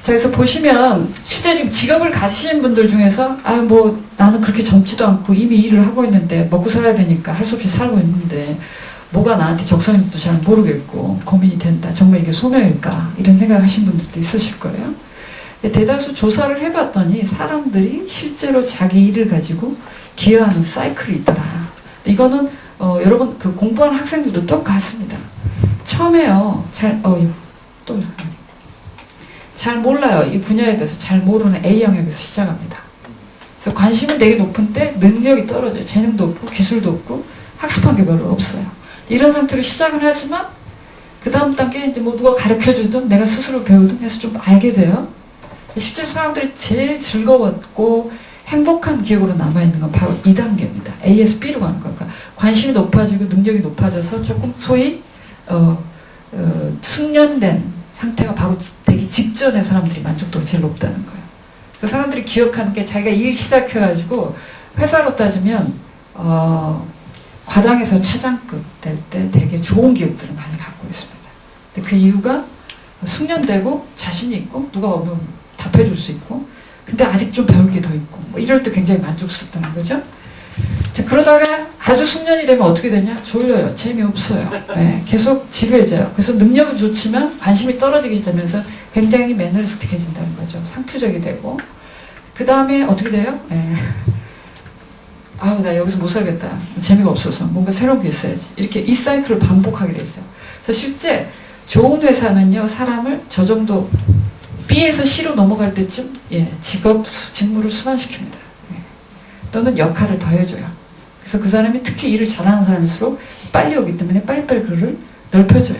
자, 그래서 보시면 실제 지금 직업을 가지시는 분들 중에서 뭐 나는 그렇게 젊지도 않고 이미 일을 하고 있는데 먹고 살아야 되니까 할 수 없이 살고 있는데 뭐가 나한테 적성인지도 잘 모르겠고 고민이 된다. 정말 이게 소명일까? 이런 생각하신 분들도 있으실 거예요. 대다수 조사를 해봤더니 사람들이 실제로 자기 일을 가지고 기여하는 사이클이 있더라. 이거는 여러분 그 공부하는 학생들도 똑같습니다. 처음에요. 잘 몰라요. 이 분야에 대해서 잘 모르는 A 영역에서 시작합니다. 그래서 관심은 되게 높은데 능력이 떨어져요. 재능도 없고 기술도 없고 학습한 게 별로 없어요. 이런 상태로 시작을 하지만 그 다음 단계는 이제 뭐 누가 가르쳐주든 내가 스스로 배우든 해서 좀 알게 돼요. 실제 사람들이 제일 즐거웠고 행복한 기억으로 남아있는 건 바로 2단계입니다. A에서 B로 가는 거예요. 그러니까 관심이 높아지고 능력이 높아져서 조금 소위 숙련된 상태가 바로 되기 직전에 사람들이 만족도가 제일 높다는 거예요. 그러니까 사람들이 기억하는 게 자기가 일 시작해가지고 회사로 따지면 과장에서 차장급 될 때 되게 좋은 기억들을 많이 갖고 있습니다. 근데 그 이유가 숙련되고 자신이 있고 누가 오면 답해줄 수 있고 근데 아직 좀 배울 게 더 있고 뭐 이럴 때 굉장히 만족스럽다는 거죠. 자, 그러다가 아주 숙련이 되면 어떻게 되냐? 졸려요. 재미없어요. 네, 계속 지루해져요. 그래서 능력은 좋지만 관심이 떨어지게 되면서 굉장히 매너리스틱해진다는 거죠. 상투적이 되고. 그 다음에 어떻게 돼요? 네. 아우, 나 여기서 못 살겠다. 재미가 없어서 뭔가 새로운 게 있어야지. 이렇게 이 사이클을 반복하게 돼 있어요. 그래서 실제 좋은 회사는요, 사람을 저 정도 B에서 C로 넘어갈 때쯤 직무를 순환시킵니다. 또는 역할을 더해줘요. 그래서 그 사람이 특히 일을 잘하는 사람일수록 빨리 오기 때문에 빨리빨리 그를 넓혀줘요.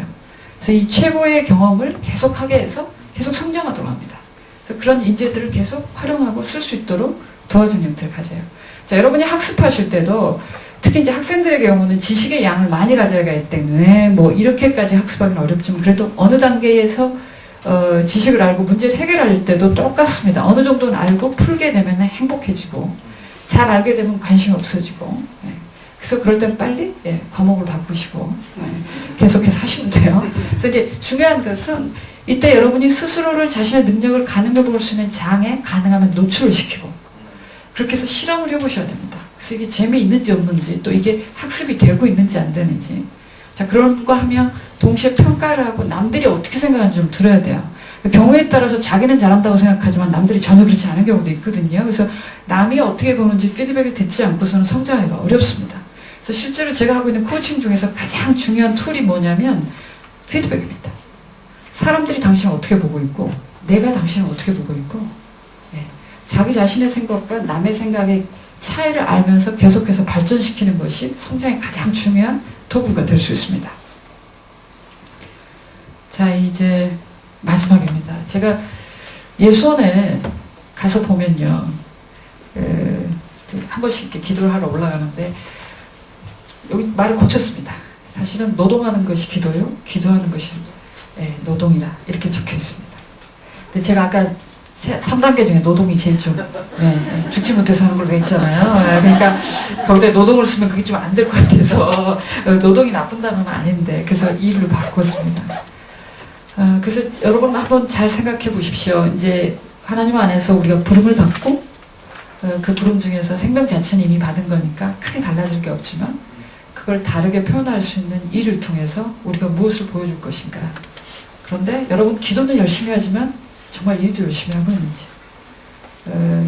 그래서 이 최고의 경험을 계속하게 해서 계속 성장하도록 합니다. 그래서 그런 인재들을 계속 활용하고 쓸 수 있도록 도와주는 형태를 가져요. 자, 여러분이 학습하실 때도 특히 이제 학생들의 경우는 지식의 양을 많이 가져야 하기 때문에 뭐 이렇게까지 학습하기는 어렵지만 그래도 어느 단계에서 지식을 알고 문제를 해결할 때도 똑같습니다. 어느 정도는 알고 풀게 되면 행복해지고 잘 알게 되면 관심이 없어지고 그래서 그럴 때는 빨리 과목을 바꾸시고 계속해서 하시면 돼요. 그래서 이제 중요한 것은 이때 여러분이 스스로를 자신의 능력을 가늠해 볼 수 있는 장에 가능하면 노출을 시키고 그렇게 해서 실험을 해보셔야 됩니다. 그래서 이게 재미있는지 없는지 또 이게 학습이 되고 있는지 안 되는지 자 그런 거 하면 동시에 평가를 하고 남들이 어떻게 생각하는지 좀 들어야 돼요. 경우에 따라서 자기는 잘한다고 생각하지만 남들이 전혀 그렇지 않은 경우도 있거든요. 그래서 남이 어떻게 보는지 피드백을 듣지 않고서는 성장하기가 어렵습니다. 그래서 실제로 제가 하고 있는 코칭 중에서 가장 중요한 툴이 뭐냐면 피드백입니다. 사람들이 당신을 어떻게 보고 있고 내가 당신을 어떻게 보고 있고 자기 자신의 생각과 남의 생각의 차이를 알면서 계속해서 발전시키는 것이 성장의 가장 중요한 도구가 될 수 있습니다. 자, 이제 마지막입니다. 제가 예수원에 가서 보면요, 한 번씩 이렇게 기도를 하러 올라가는데 여기 말을 고쳤습니다. 사실은 노동하는 것이 기도요, 기도하는 것이 노동이라 이렇게 적혀 있습니다. 근데 제가 아까 3단계 중에 노동이 제일 좀 죽지 못해서 하는 걸로 돼 있잖아요. 그러니까 거기다 노동을 쓰면 그게 좀 안 될 것 같아서 노동이 나쁜 단어는 아닌데 그래서 이 일로 바꿨습니다. 그래서 여러분 한번 잘 생각해 보십시오. 이제 하나님 안에서 우리가 부름을 받고 그 부름 중에서 생명 자체는 이미 받은 거니까 크게 달라질 게 없지만 그걸 다르게 표현할 수 있는 일을 통해서 우리가 무엇을 보여줄 것인가. 그런데 여러분 기도는 열심히 하지만 정말 일도 열심히 하고 있는지.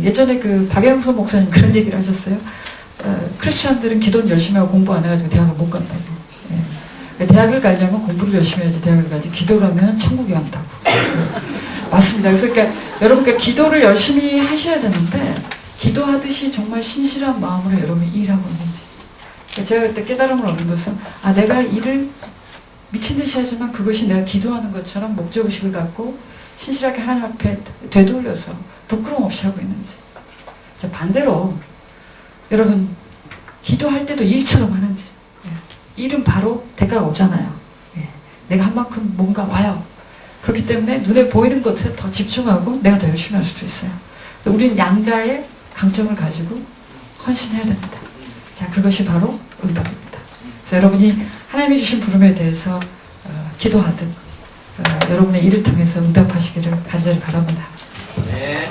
예전에 그 박영선 목사님 그런 얘기를 하셨어요. 크리스천들은 기도는 열심히 하고 공부 안 해가지고 대학을 못 간다고. 대학을 가려면 공부를 열심히 해야지 대학을 가지 기도를 하면 천국에 간다고. 맞습니다. 그래서 그러니까 여러분 기도를 열심히 하셔야 되는데 기도하듯이 정말 신실한 마음으로 여러분이 일하고 있는지. 제가 그때 깨달음을 얻은 것은 내가 일을 미친 듯이 하지만 그것이 내가 기도하는 것처럼 목적의식을 갖고 신실하게 하나님 앞에 되돌려서 부끄러움 없이 하고 있는지. 자, 반대로 여러분 기도할 때도 일처럼 하는지. 일은 바로 대가가 오잖아요. 내가 한 만큼 뭔가 와요. 그렇기 때문에 눈에 보이는 것에 더 집중하고 내가 더 열심히 할 수도 있어요. 그래서 우리는 양자의 강점을 가지고 헌신해야 됩니다. 자, 그것이 바로 응답입니다. 그래서 여러분이 하나님이 주신 부름에 대해서 기도하듯 여러분의 일을 통해서 응답하시기를 간절히 바랍니다. 네.